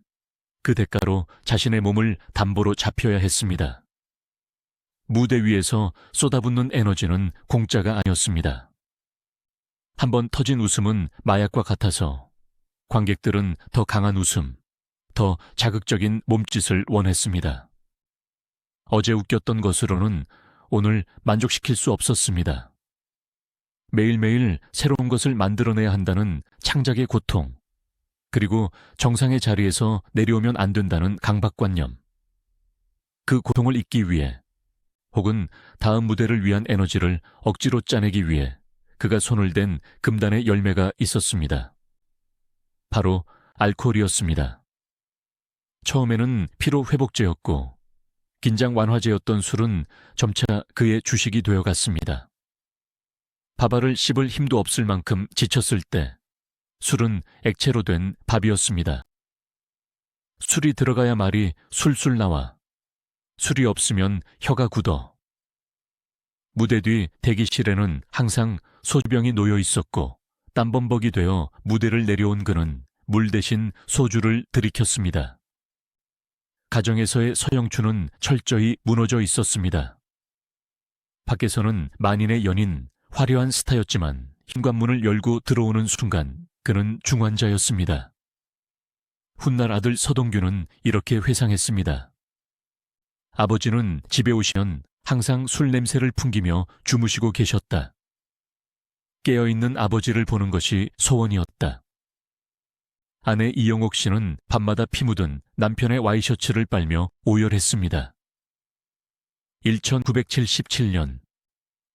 그 대가로 자신의 몸을 담보로 잡혀야 했습니다. 무대 위에서 쏟아붓는 에너지는 공짜가 아니었습니다. 한번 터진 웃음은 마약과 같아서 관객들은 더 강한 웃음, 더 자극적인 몸짓을 원했습니다. 어제 웃겼던 것으로는 오늘 만족시킬 수 없었습니다. 매일매일 새로운 것을 만들어내야 한다는 창작의 고통, 그리고 정상의 자리에서 내려오면 안 된다는 강박관념. 그 고통을 잊기 위해, 혹은 다음 무대를 위한 에너지를 억지로 짜내기 위해 그가 손을 댄 금단의 열매가 있었습니다. 바로 알코올이었습니다. 처음에는 피로회복제였고 긴장 완화제였던 술은 점차 그의 주식이 되어갔습니다. 밥알을 씹을 힘도 없을 만큼 지쳤을 때 술은 액체로 된 밥이었습니다. 술이 들어가야 말이 술술 나와 술이 없으면 혀가 굳어. 무대 뒤 대기실에는 항상 소주병이 놓여 있었고 땀범벅이 되어 무대를 내려온 그는 물 대신 소주를 들이켰습니다. 가정에서의 서영춘은 철저히 무너져 있었습니다. 밖에서는 만인의 연인, 화려한 스타였지만 현관문을 열고 들어오는 순간 그는 중환자였습니다. 훗날 아들 서동규는 이렇게 회상했습니다. 아버지는 집에 오시면 항상 술 냄새를 풍기며 주무시고 계셨다. 깨어있는 아버지를 보는 것이 소원이었다. 아내 이영옥 씨는 밤마다 피 묻은 남편의 와이셔츠를 빨며 오열했습니다. 1977년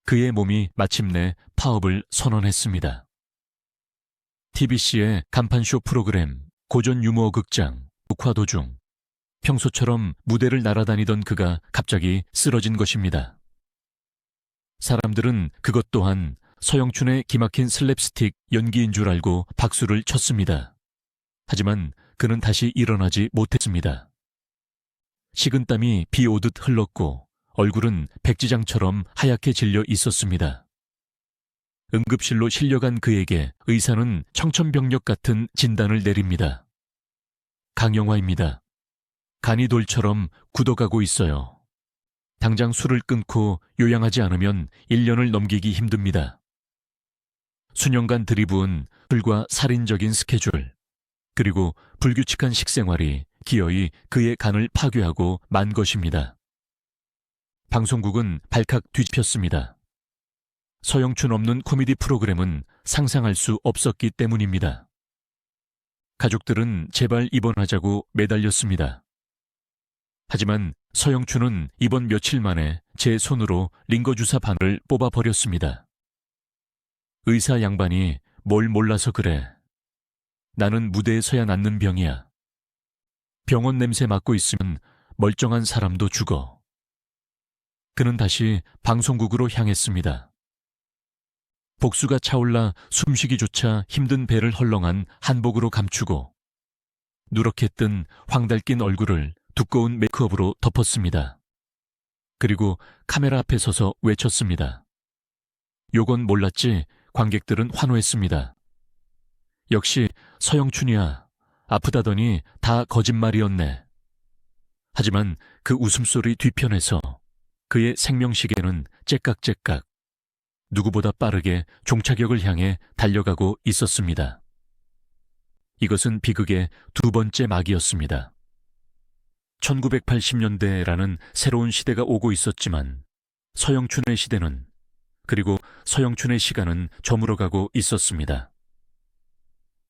그의 몸이 마침내 파업을 선언했습니다. TBC의 간판쇼 프로그램, 고전 유머 극장, 북화도중, 평소처럼 무대를 날아다니던 그가 갑자기 쓰러진 것입니다. 사람들은 그것 또한 서영춘의 기막힌 슬랩스틱 연기인 줄 알고 박수를 쳤습니다. 하지만 그는 다시 일어나지 못했습니다. 식은땀이 비 오듯 흘렀고 얼굴은 백지장처럼 하얗게 질려 있었습니다. 응급실로 실려간 그에게 의사는 청천벽력 같은 진단을 내립니다. 강영화입니다. 간이 돌처럼 굳어가고 있어요. 당장 술을 끊고 요양하지 않으면 1년을 넘기기 힘듭니다. 수년간 들이부은 술과 살인적인 스케줄, 그리고 불규칙한 식생활이 기어이 그의 간을 파괴하고 만 것입니다. 방송국은 발칵 뒤집혔습니다. 서영춘 없는 코미디 프로그램은 상상할 수 없었기 때문입니다. 가족들은 제발 입원하자고 매달렸습니다. 하지만 서영춘은 이번 며칠 만에 제 손으로 링거주사 반을 뽑아버렸습니다. 의사 양반이 뭘 몰라서 그래. 나는 무대에 서야 낫는 병이야. 병원 냄새 맡고 있으면 멀쩡한 사람도 죽어. 그는 다시 방송국으로 향했습니다. 복수가 차올라 숨쉬기조차 힘든 배를 헐렁한 한복으로 감추고 누렇게 뜬 황달긴 얼굴을 두꺼운 메이크업으로 덮었습니다. 그리고 카메라 앞에 서서 외쳤습니다. 요건 몰랐지 관객들은 환호했습니다. 역시 서영춘이야. 아프다더니 다 거짓말이었네. 하지만 그 웃음소리 뒤편에서 그의 생명시계는 째깍째깍 누구보다 빠르게 종착역을 향해 달려가고 있었습니다. 이것은 비극의 두 번째 막이었습니다. 1980년대라는 새로운 시대가 오고 있었지만 서영춘의 시대는, 그리고 서영춘의 시간은 저물어가고 있었습니다.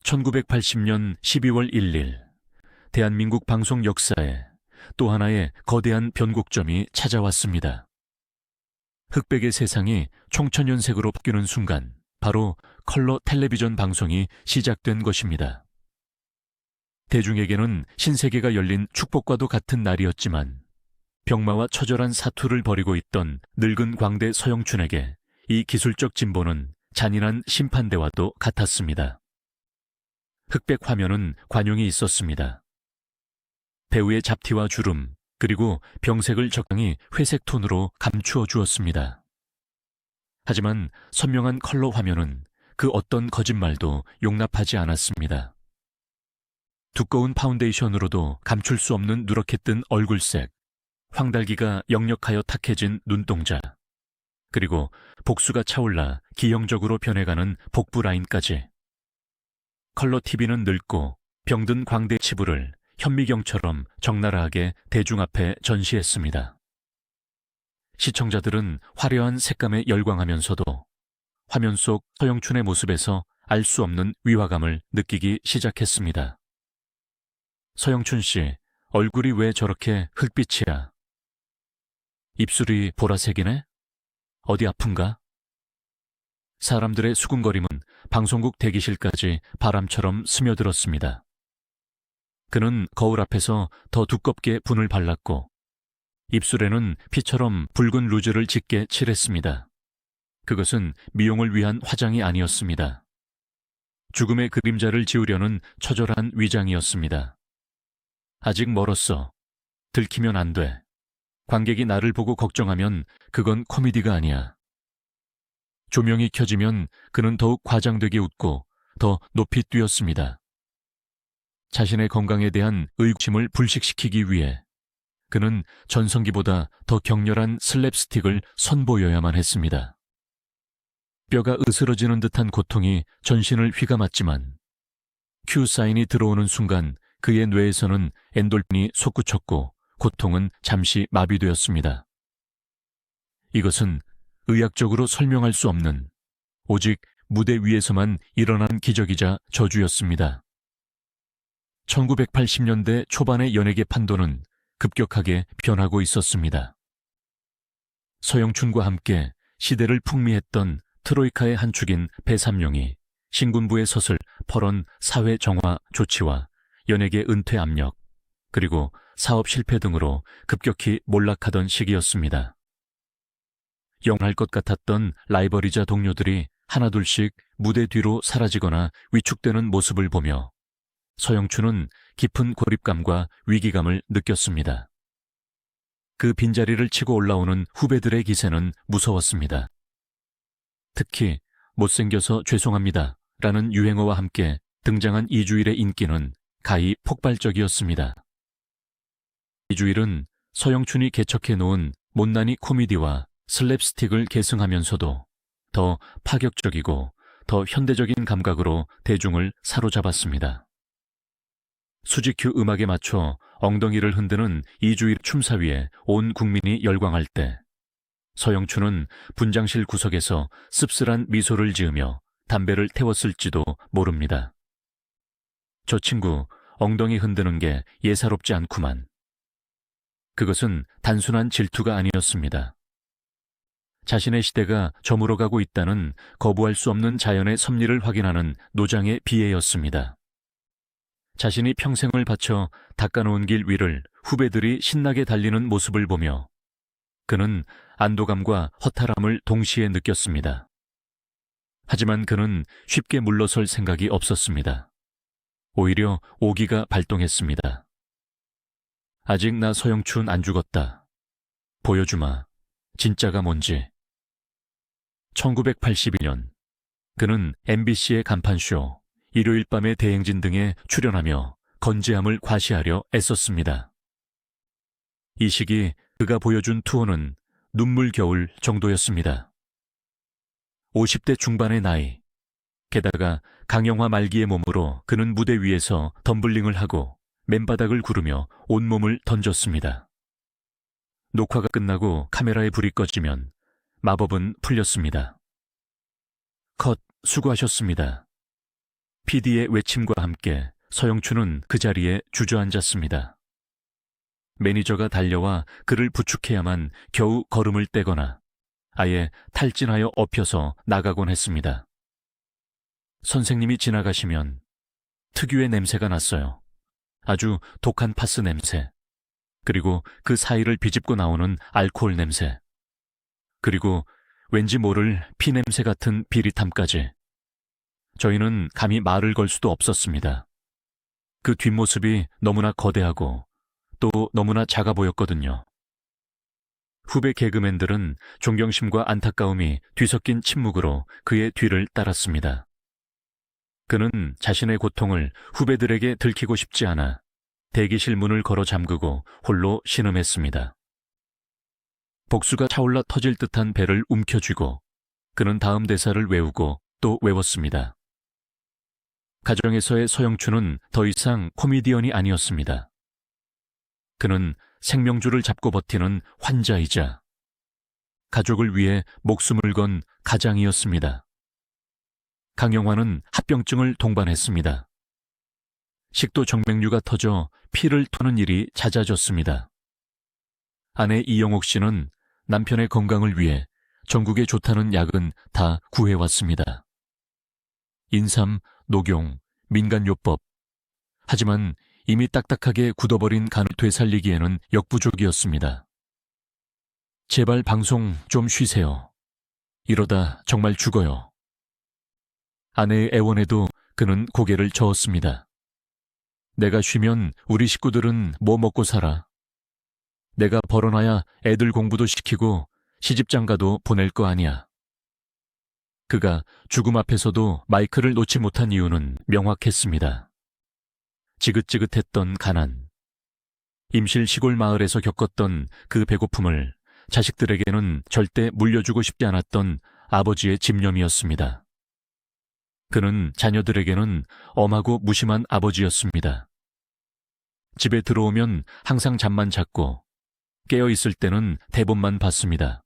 1980년 12월 1일 대한민국 방송 역사에 또 하나의 거대한 변곡점이 찾아왔습니다. 흑백의 세상이 총천연색으로 바뀌는 순간 바로 컬러 텔레비전 방송이 시작된 것입니다. 대중에게는 신세계가 열린 축복과도 같은 날이었지만 병마와 처절한 사투를 벌이고 있던 늙은 광대 서영춘에게 이 기술적 진보는 잔인한 심판대와도 같았습니다. 흑백 화면은 관용이 있었습니다. 배우의 잡티와 주름, 그리고 병색을 적당히 회색 톤으로 감추어 주었습니다. 하지만 선명한 컬러 화면은 그 어떤 거짓말도 용납하지 않았습니다. 두꺼운 파운데이션으로도 감출 수 없는 누렇게 뜬 얼굴색, 황달기가 역력하여 탁해진 눈동자, 그리고 복수가 차올라 기형적으로 변해가는 복부 라인까지. 컬러 TV는 늙고 병든 광대 치부를 현미경처럼 적나라하게 대중 앞에 전시했습니다. 시청자들은 화려한 색감에 열광하면서도 화면 속 서영춘의 모습에서 알 수 없는 위화감을 느끼기 시작했습니다. 서영춘 씨, 얼굴이 왜 저렇게 흑빛이야? 입술이 보라색이네? 어디 아픈가? 사람들의 수군거림은 방송국 대기실까지 바람처럼 스며들었습니다. 그는 거울 앞에서 더 두껍게 분을 발랐고 입술에는 피처럼 붉은 루즈를 짙게 칠했습니다. 그것은 미용을 위한 화장이 아니었습니다. 죽음의 그림자를 지우려는 처절한 위장이었습니다. 아직 멀었어. 들키면 안 돼. 관객이 나를 보고 걱정하면 그건 코미디가 아니야. 조명이 켜지면 그는 더욱 과장되게 웃고 더 높이 뛰었습니다. 자신의 건강에 대한 의구심을 불식시키기 위해 그는 전성기보다 더 격렬한 슬랩스틱을 선보여야만 했습니다. 뼈가 으스러지는 듯한 고통이 전신을 휘감았지만 큐 사인이 들어오는 순간 그의 뇌에서는 엔돌핀이 솟구쳤고 고통은 잠시 마비되었습니다. 이것은 의학적으로 설명할 수 없는 오직 무대 위에서만 일어난 기적이자 저주였습니다. 1980년대 초반의 연예계 판도는 급격하게 변하고 있었습니다. 서영춘과 함께 시대를 풍미했던 트로이카의 한 축인 배삼룡이 신군부의 섰을 퍼런 사회 정화 조치와 연예계 은퇴 압력, 그리고 사업 실패 등으로 급격히 몰락하던 시기였습니다. 영할 것 같았던 라이벌이자 동료들이 하나둘씩 무대 뒤로 사라지거나 위축되는 모습을 보며 서영춘은 깊은 고립감과 위기감을 느꼈습니다. 그 빈자리를 치고 올라오는 후배들의 기세는 무서웠습니다. 특히 못생겨서 죄송합니다 라는 유행어와 함께 등장한 이주일의 인기는 가히 폭발적이었습니다. 이주일은 서영춘이 개척해 놓은 못난이 코미디와 슬랩스틱을 계승하면서도 더 파격적이고 더 현대적인 감각으로 대중을 사로잡았습니다. 수지큐 음악에 맞춰 엉덩이를 흔드는 이주일 춤사위에 온 국민이 열광할 때 서영춘은 분장실 구석에서 씁쓸한 미소를 지으며 담배를 태웠을지도 모릅니다. 저 친구 엉덩이 흔드는 게 예사롭지 않구만. 그것은 단순한 질투가 아니었습니다. 자신의 시대가 저물어가고 있다는 거부할 수 없는 자연의 섭리를 확인하는 노장의 비애였습니다. 자신이 평생을 바쳐 닦아놓은 길 위를 후배들이 신나게 달리는 모습을 보며 그는 안도감과 허탈함을 동시에 느꼈습니다. 하지만 그는 쉽게 물러설 생각이 없었습니다. 오히려 오기가 발동했습니다. 아직 나 서영춘 안 죽었다. 보여주마. 진짜가 뭔지. 1981년 그는 MBC의 간판쇼, 일요일 밤의 대행진 등에 출연하며 건재함을 과시하려 애썼습니다. 이 시기 그가 보여준 투어는 눈물겨울 정도였습니다. 50대 중반의 나이, 게다가 강영화 말기의 몸으로 그는 무대 위에서 덤블링을 하고 맨바닥을 구르며 온몸을 던졌습니다. 녹화가 끝나고 카메라에 불이 꺼지면 마법은 풀렸습니다. 컷, 수고하셨습니다. PD의 외침과 함께 서영춘은 그 자리에 주저앉았습니다. 매니저가 달려와 그를 부축해야만 겨우 걸음을 떼거나 아예 탈진하여 엎혀서 나가곤 했습니다. 선생님이 지나가시면 특유의 냄새가 났어요. 아주 독한 파스 냄새. 그리고 그 사이를 비집고 나오는 알코올 냄새. 그리고 왠지 모를 피 냄새 같은 비릿함까지. 저희는 감히 말을 걸 수도 없었습니다. 그 뒷모습이 너무나 거대하고 또 너무나 작아 보였거든요. 후배 개그맨들은 존경심과 안타까움이 뒤섞인 침묵으로 그의 뒤를 따랐습니다. 그는 자신의 고통을 후배들에게 들키고 싶지 않아 대기실 문을 걸어 잠그고 홀로 신음했습니다. 복수가 차올라 터질 듯한 배를 움켜쥐고 그는 다음 대사를 외우고 또 외웠습니다. 가정에서의 서영춘은 더 이상 코미디언이 아니었습니다. 그는 생명줄을 잡고 버티는 환자이자 가족을 위해 목숨을 건 가장이었습니다. 강영화는 합병증을 동반했습니다. 식도 정맥류가 터져 피를 토는 일이 잦아졌습니다. 아내 이영옥 씨는 남편의 건강을 위해 전국에 좋다는 약은 다 구해왔습니다. 인삼, 녹용, 민간요법. 하지만 이미 딱딱하게 굳어버린 간을 되살리기에는 역부족이었습니다. 제발 방송 좀 쉬세요. 이러다 정말 죽어요. 아내의 애원에도 그는 고개를 저었습니다. 내가 쉬면 우리 식구들은 뭐 먹고 살아? 내가 벌어놔야 애들 공부도 시키고 시집장가도 보낼 거 아니야. 그가 죽음 앞에서도 마이크를 놓지 못한 이유는 명확했습니다. 지긋지긋했던 가난. 임실 시골 마을에서 겪었던 그 배고픔을 자식들에게는 절대 물려주고 싶지 않았던 아버지의 집념이었습니다. 그는 자녀들에게는 엄하고 무심한 아버지였습니다. 집에 들어오면 항상 잠만 잤고 깨어있을 때는 대본만 봤습니다.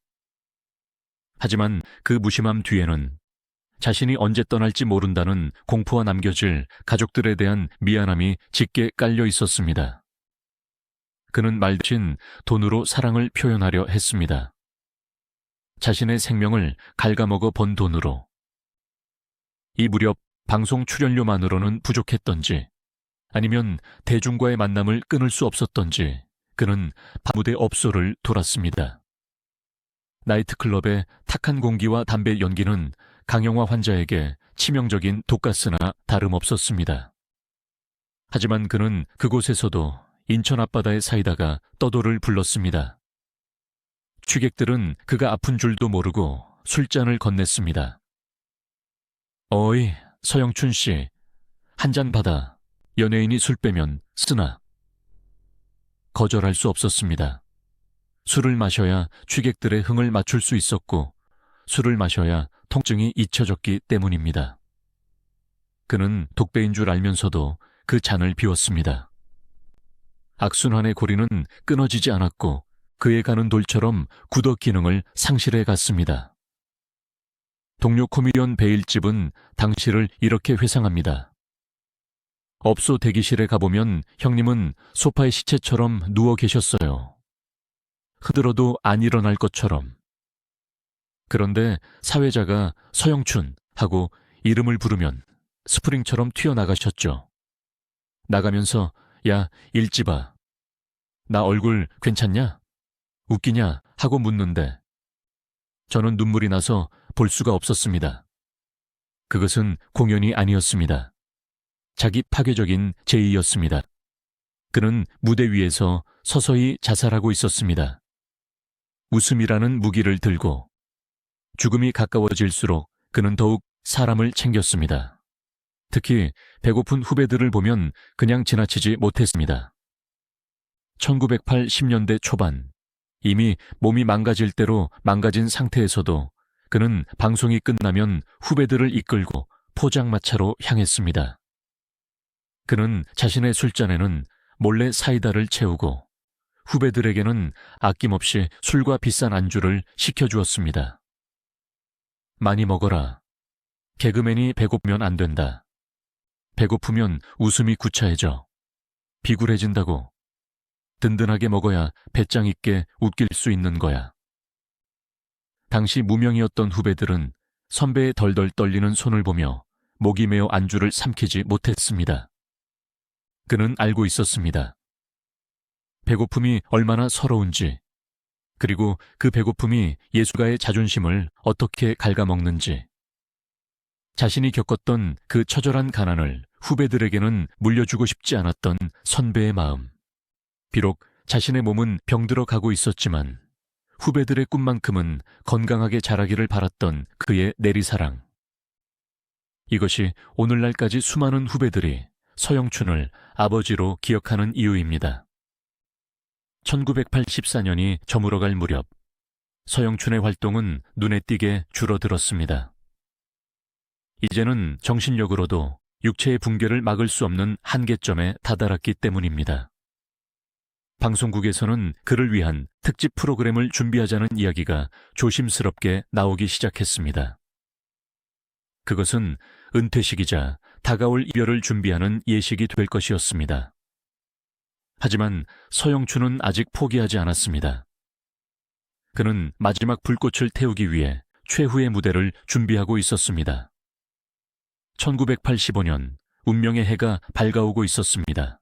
하지만 그 무심함 뒤에는 자신이 언제 떠날지 모른다는 공포와 남겨질 가족들에 대한 미안함이 짙게 깔려 있었습니다. 그는 말 대신 돈으로 사랑을 표현하려 했습니다. 자신의 생명을 갉아먹어 번 돈으로. 이 무렵 방송 출연료만으로는 부족했던지 아니면 대중과의 만남을 끊을 수 없었던지 그는 밤무대 업소를 돌았습니다. 나이트클럽의 탁한 공기와 담배 연기는 강영화 환자에게 치명적인 독가스나 다름없었습니다. 하지만 그는 그곳에서도 인천 앞바다의 사이다가 떠도를 불렀습니다. 취객들은 그가 아픈 줄도 모르고 술잔을 건넸습니다. 어이, 서영춘 씨, 한 잔 받아. 연예인이 술 빼면 쓰나. 거절할 수 없었습니다. 술을 마셔야 취객들의 흥을 맞출 수 있었고 술을 마셔야 통증이 잊혀졌기 때문입니다. 그는 독배인 줄 알면서도 그 잔을 비웠습니다. 악순환의 고리는 끊어지지 않았고 그에 가는 돌처럼 구더 기능을 상실해 갔습니다. 동료 코미디언 베일집은 당시를 이렇게 회상합니다. 업소 대기실에 가보면 형님은 소파에 시체처럼 누워 계셨어요. 흔들어도 안 일어날 것처럼. 그런데 사회자가 서영춘 하고 이름을 부르면 스프링처럼 튀어나가셨죠. 나가면서 야, 일지봐. 나 얼굴 괜찮냐? 웃기냐? 하고 묻는데 저는 눈물이 나서 볼 수가 없었습니다. 그것은 공연이 아니었습니다. 자기 파괴적인 제의였습니다. 그는 무대 위에서 서서히 자살하고 있었습니다. 웃음이라는 무기를 들고 죽음이 가까워질수록 그는 더욱 사람을 챙겼습니다. 특히 배고픈 후배들을 보면 그냥 지나치지 못했습니다. 1980년대 초반 이미 몸이 망가질 대로 망가진 상태에서도 그는 방송이 끝나면 후배들을 이끌고 포장마차로 향했습니다. 그는 자신의 술잔에는 몰래 사이다를 채우고 후배들에게는 아낌없이 술과 비싼 안주를 시켜주었습니다. 많이 먹어라. 개그맨이 배고프면 안 된다. 배고프면 웃음이 구차해져. 비굴해진다고. 든든하게 먹어야 배짱 있게 웃길 수 있는 거야. 당시 무명이었던 후배들은 선배의 덜덜 떨리는 손을 보며 목이 메어 안주를 삼키지 못했습니다. 그는 알고 있었습니다. 배고픔이 얼마나 서러운지, 그리고 그 배고픔이 예술가의 자존심을 어떻게 갉아먹는지. 자신이 겪었던 그 처절한 가난을 후배들에게는 물려주고 싶지 않았던 선배의 마음. 비록 자신의 몸은 병들어 가고 있었지만 후배들의 꿈만큼은 건강하게 자라기를 바랐던 그의 내리사랑. 이것이 오늘날까지 수많은 후배들이 서영춘을 아버지로 기억하는 이유입니다. 1984년이 저물어갈 무렵 서영춘의 활동은 눈에 띄게 줄어들었습니다. 이제는 정신력으로도 육체의 붕괴를 막을 수 없는 한계점에 다다랐기 때문입니다. 방송국에서는 그를 위한 특집 프로그램을 준비하자는 이야기가 조심스럽게 나오기 시작했습니다. 그것은 은퇴식이자 다가올 이별을 준비하는 예식이 될 것이었습니다. 하지만 서영춘은 아직 포기하지 않았습니다. 그는 마지막 불꽃을 태우기 위해 최후의 무대를 준비하고 있었습니다. 1985년 운명의 해가 밝아오고 있었습니다.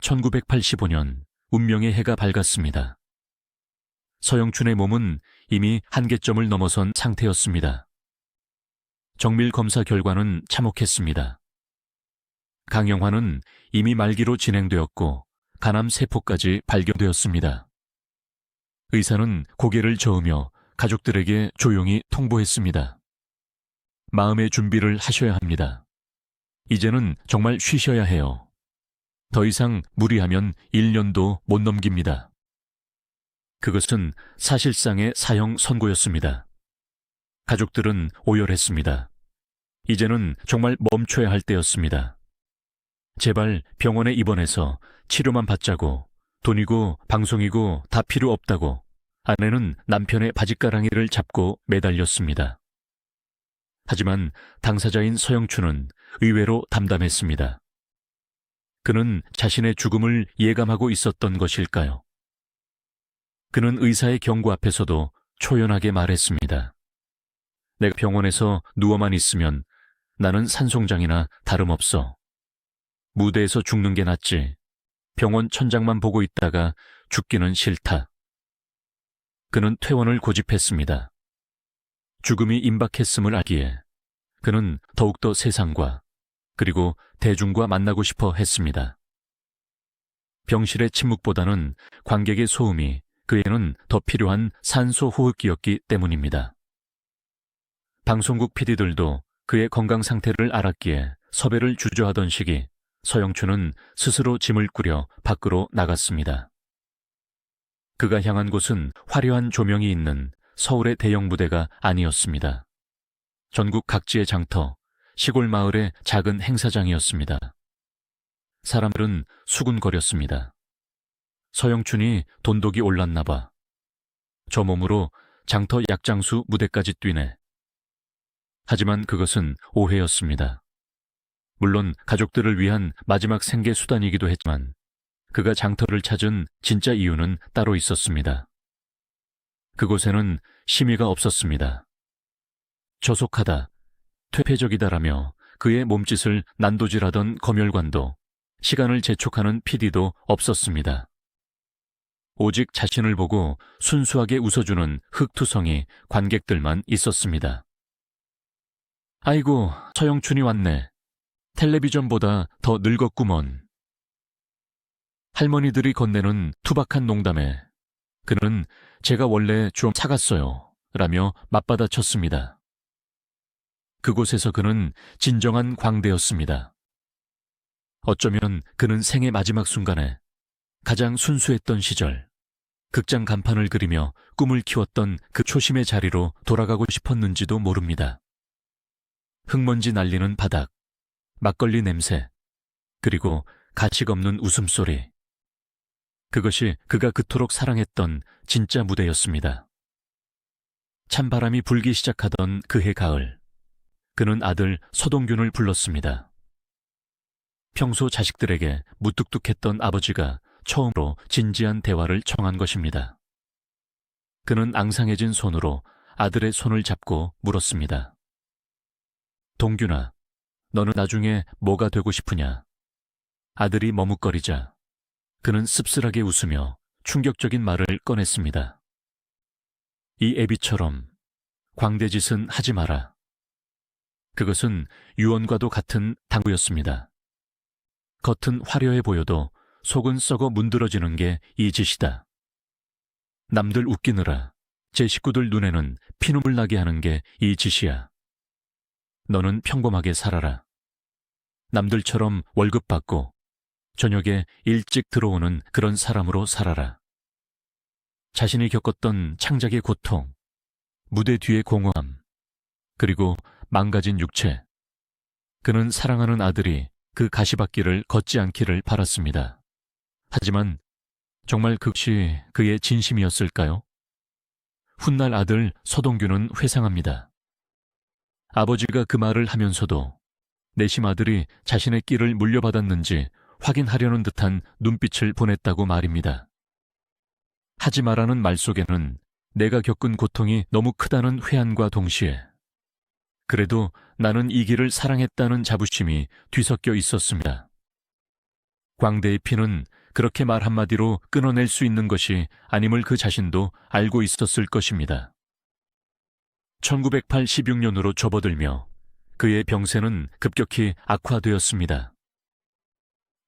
1985년 운명의 해가 밝았습니다. 서영춘의 몸은 이미 한계점을 넘어선 상태였습니다. 정밀 검사 결과는 참혹했습니다. 강영환은 이미 말기로 진행되었고 간암 세포까지 발견되었습니다. 의사는 고개를 저으며 가족들에게 조용히 통보했습니다. 마음의 준비를 하셔야 합니다. 이제는 정말 쉬셔야 해요. 더 이상 무리하면 1년도 못 넘깁니다. 그것은 사실상의 사형 선고였습니다. 가족들은 오열했습니다. 이제는 정말 멈춰야 할 때였습니다. 제발 병원에 입원해서 치료만 받자고, 돈이고 방송이고 다 필요 없다고 아내는 남편의 바짓가랑이를 잡고 매달렸습니다. 하지만 당사자인 서영춘은 의외로 담담했습니다. 그는 자신의 죽음을 예감하고 있었던 것일까요? 그는 의사의 경고 앞에서도 초연하게 말했습니다. 내가 병원에서 누워만 있으면 나는 산송장이나 다름없어. 무대에서 죽는 게 낫지. 병원 천장만 보고 있다가 죽기는 싫다. 그는 퇴원을 고집했습니다. 죽음이 임박했음을 알기에 그는 더욱더 세상과 그리고 대중과 만나고 싶어 했습니다. 병실의 침묵보다는 관객의 소음이 그에는 더 필요한 산소 호흡기였기 때문입니다. 방송국 PD들도 그의 건강 상태를 알았기에 섭외를 주저하던 시기 서영춘은 스스로 짐을 꾸려 밖으로 나갔습니다. 그가 향한 곳은 화려한 조명이 있는 서울의 대형 무대가 아니었습니다. 전국 각지의 장터, 시골 마을의 작은 행사장이었습니다. 사람들은 수군거렸습니다. 서영춘이 돈독이 올랐나 봐. 저 몸으로 장터 약장수 무대까지 뛰네. 하지만 그것은 오해였습니다. 물론 가족들을 위한 마지막 생계 수단이기도 했지만 그가 장터를 찾은 진짜 이유는 따로 있었습니다. 그곳에는 심의가 없었습니다. 저속하다, 퇴폐적이다라며 그의 몸짓을 난도질하던 검열관도 시간을 재촉하는 PD도 없었습니다. 오직 자신을 보고 순수하게 웃어주는 흑투성이 관객들만 있었습니다. 아이고, 서영춘이 왔네. 텔레비전보다 더 늙었구먼. 할머니들이 건네는 투박한 농담에 그는 제가 원래 좀 차갔어요 라며 맞받아쳤습니다. 그곳에서 그는 진정한 광대였습니다. 어쩌면 그는 생의 마지막 순간에 가장 순수했던 시절, 극장 간판을 그리며 꿈을 키웠던 그 초심의 자리로 돌아가고 싶었는지도 모릅니다. 흙먼지 날리는 바닥, 막걸리 냄새, 그리고 가식 없는 웃음소리. 그것이 그가 그토록 사랑했던 진짜 무대였습니다. 찬바람이 불기 시작하던 그해 가을, 그는 아들 서동균을 불렀습니다. 평소 자식들에게 무뚝뚝했던 아버지가 처음으로 진지한 대화를 청한 것입니다. 그는 앙상해진 손으로 아들의 손을 잡고 물었습니다. 동균아, 너는 나중에 뭐가 되고 싶으냐? 아들이 머뭇거리자 그는 씁쓸하게 웃으며 충격적인 말을 꺼냈습니다. 이 애비처럼 광대짓은 하지 마라. 그것은 유언과도 같은 당부였습니다. 겉은 화려해 보여도 속은 썩어 문드러지는 게 이 짓이다. 남들 웃기느라 제 식구들 눈에는 피눈물 나게 하는 게 이 짓이야. 너는 평범하게 살아라. 남들처럼 월급 받고 저녁에 일찍 들어오는 그런 사람으로 살아라. 자신이 겪었던 창작의 고통, 무대 뒤의 공허함, 그리고 망가진 육체. 그는 사랑하는 아들이 그 가시밭길을 걷지 않기를 바랐습니다. 하지만 정말 그것이 그의 진심이었을까요? 훗날 아들 서동규는 회상합니다. 아버지가 그 말을 하면서도 내심 아들이 자신의 끼를 물려받았는지 확인하려는 듯한 눈빛을 보냈다고 말입니다. 하지 마라는 말 속에는 내가 겪은 고통이 너무 크다는 회한과 동시에 그래도 나는 이 길을 사랑했다는 자부심이 뒤섞여 있었습니다. 광대의 피는 그렇게 말 한마디로 끊어낼 수 있는 것이 아님을 그 자신도 알고 있었을 것입니다. 1986년으로 접어들며 그의 병세는 급격히 악화되었습니다.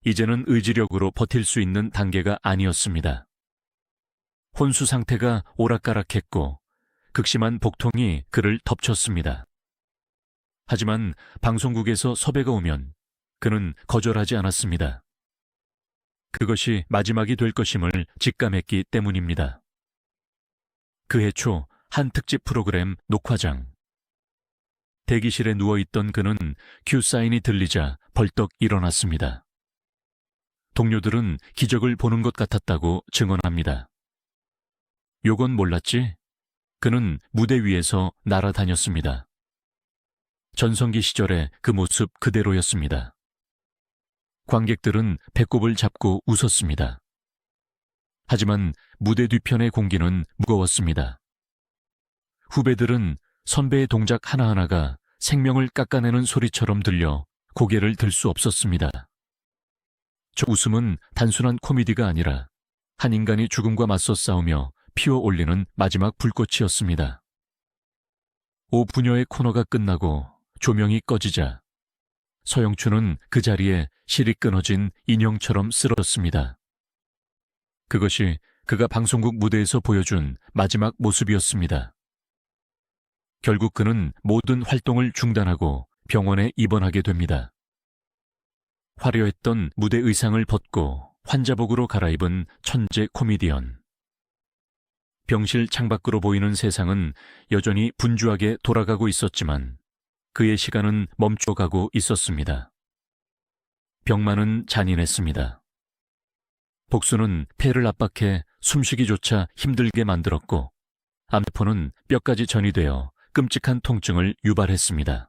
이제는 의지력으로 버틸 수 있는 단계가 아니었습니다. 혼수 상태가 오락가락했고 극심한 복통이 그를 덮쳤습니다. 하지만 방송국에서 섭외가 오면 그는 거절하지 않았습니다. 그것이 마지막이 될 것임을 직감했기 때문입니다. 그해 초 한 특집 프로그램 녹화장. 대기실에 누워있던 그는 큐 사인이 들리자 벌떡 일어났습니다. 동료들은 기적을 보는 것 같았다고 증언합니다. 요건 몰랐지? 그는 무대 위에서 날아다녔습니다. 전성기 시절의 그 모습 그대로였습니다. 관객들은 배꼽을 잡고 웃었습니다. 하지만 무대 뒤편의 공기는 무거웠습니다. 후배들은 선배의 동작 하나하나가 생명을 깎아내는 소리처럼 들려 고개를 들 수 없었습니다. 저 웃음은 단순한 코미디가 아니라 한 인간이 죽음과 맞서 싸우며 피워올리는 마지막 불꽃이었습니다. 오부녀의 코너가 끝나고 조명이 꺼지자 서영춘은 그 자리에 실이 끊어진 인형처럼 쓰러졌습니다. 그것이 그가 방송국 무대에서 보여준 마지막 모습이었습니다. 결국 그는 모든 활동을 중단하고 병원에 입원하게 됩니다. 화려했던 무대 의상을 벗고 환자복으로 갈아입은 천재 코미디언. 병실 창밖으로 보이는 세상은 여전히 분주하게 돌아가고 있었지만 그의 시간은 멈춰가고 있었습니다. 병만은 잔인했습니다. 복수는 폐를 압박해 숨쉬기조차 힘들게 만들었고 암세포는 뼈까지 전이 되어 끔찍한 통증을 유발했습니다.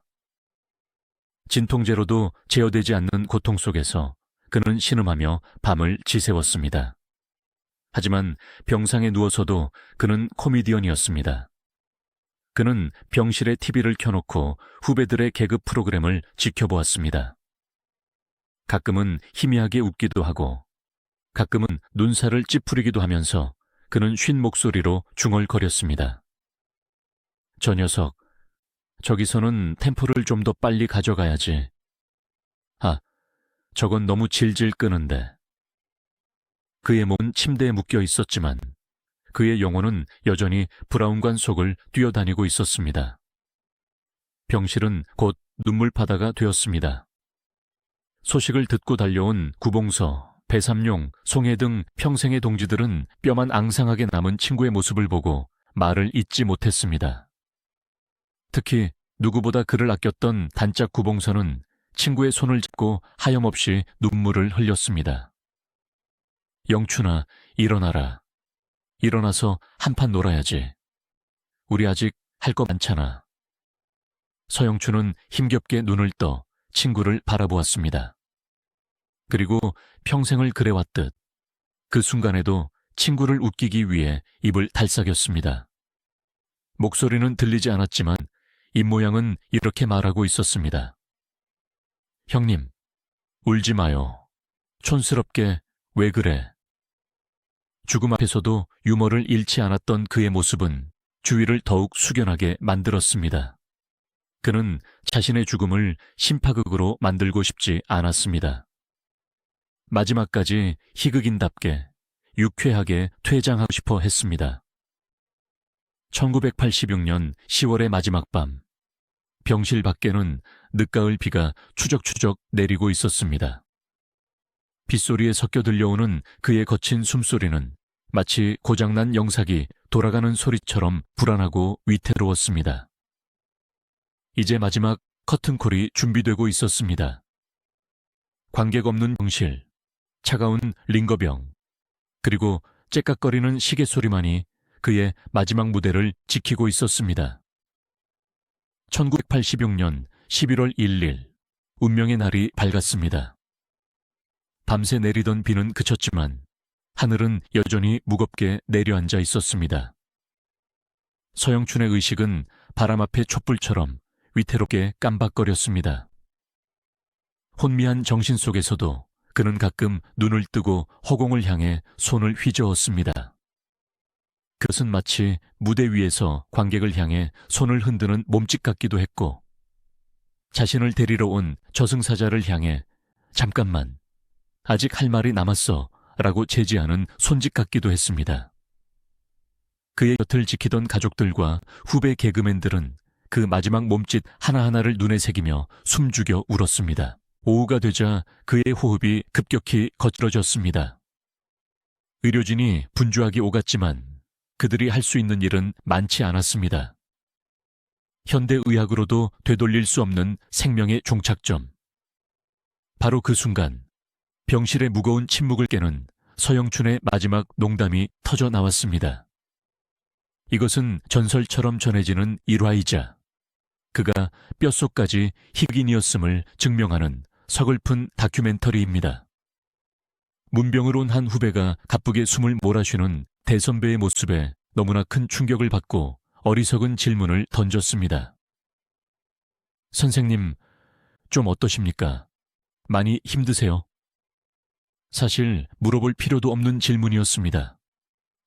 진통제로도 제어되지 않는 고통 속에서 그는 신음하며 밤을 지새웠습니다. 하지만 병상에 누워서도 그는 코미디언이었습니다. 그는 병실에 TV를 켜놓고 후배들의 개그 프로그램을 지켜보았습니다. 가끔은 희미하게 웃기도 하고 가끔은 눈살을 찌푸리기도 하면서 그는 쉰 목소리로 중얼거렸습니다. 저 녀석, 저기서는 템포를 좀 더 빨리 가져가야지. 아, 저건 너무 질질 끄는데. 그의 몸은 침대에 묶여 있었지만 그의 영혼은 여전히 브라운관 속을 뛰어다니고 있었습니다. 병실은 곧 눈물바다가 되었습니다. 소식을 듣고 달려온 구봉서, 배삼룡, 송해 등 평생의 동지들은 뼈만 앙상하게 남은 친구의 모습을 보고 말을 잇지 못했습니다. 특히 누구보다 그를 아꼈던 단짝 구봉서는 친구의 손을 잡고 하염없이 눈물을 흘렸습니다. 영춘아, 일어나라. 일어나서 한판 놀아야지. 우리 아직 할 거 많잖아. 서영춘은 힘겹게 눈을 떠 친구를 바라보았습니다. 그리고 평생을 그래왔듯 그 순간에도 친구를 웃기기 위해 입을 달싹였습니다. 목소리는 들리지 않았지만 입모양은 이렇게 말하고 있었습니다. 형님, 울지 마요. 촌스럽게 왜 그래? 죽음 앞에서도 유머를 잃지 않았던 그의 모습은 주위를 더욱 숙연하게 만들었습니다. 그는 자신의 죽음을 심파극으로 만들고 싶지 않았습니다. 마지막까지 희극인답게 유쾌하게 퇴장하고 싶어 했습니다. 1986년 10월의 마지막 밤, 병실 밖에는 늦가을 비가 추적추적 내리고 있었습니다. 빗소리에 섞여 들려오는 그의 거친 숨소리는 마치 고장난 영상이 돌아가는 소리처럼 불안하고 위태로웠습니다. 이제 마지막 커튼콜이 준비되고 있었습니다. 관객 없는 병실, 차가운 링거병, 그리고 째깍거리는 시계 소리만이 그의 마지막 무대를 지키고 있었습니다. 1986년 11월 1일, 운명의 날이 밝았습니다. 밤새 내리던 비는 그쳤지만 하늘은 여전히 무겁게 내려앉아 있었습니다. 서영춘의 의식은 바람 앞의 촛불처럼 위태롭게 깜박거렸습니다. 혼미한 정신 속에서도 그는 가끔 눈을 뜨고 허공을 향해 손을 휘저었습니다. 그것은 마치 무대 위에서 관객을 향해 손을 흔드는 몸짓 같기도 했고, 자신을 데리러 온 저승사자를 향해 잠깐만, 아직 할 말이 남았어 라고 제지하는 손짓 같기도 했습니다. 그의 곁을 지키던 가족들과 후배 개그맨들은 그 마지막 몸짓 하나하나를 눈에 새기며 숨죽여 울었습니다. 오후가 되자 그의 호흡이 급격히 거칠어졌습니다. 의료진이 분주하게 오갔지만 그들이 할 수 있는 일은 많지 않았습니다. 현대의학으로도 되돌릴 수 없는 생명의 종착점. 바로 그 순간 병실의 무거운 침묵을 깨는 서영춘의 마지막 농담이 터져 나왔습니다. 이것은 전설처럼 전해지는 일화이자 그가 뼛속까지 흑인이었음을 증명하는 서글픈 다큐멘터리입니다. 문병으로 온 한 후배가 가쁘게 숨을 몰아쉬는 대선배의 모습에 너무나 큰 충격을 받고 어리석은 질문을 던졌습니다. 선생님, 좀 어떠십니까? 많이 힘드세요? 사실 물어볼 필요도 없는 질문이었습니다.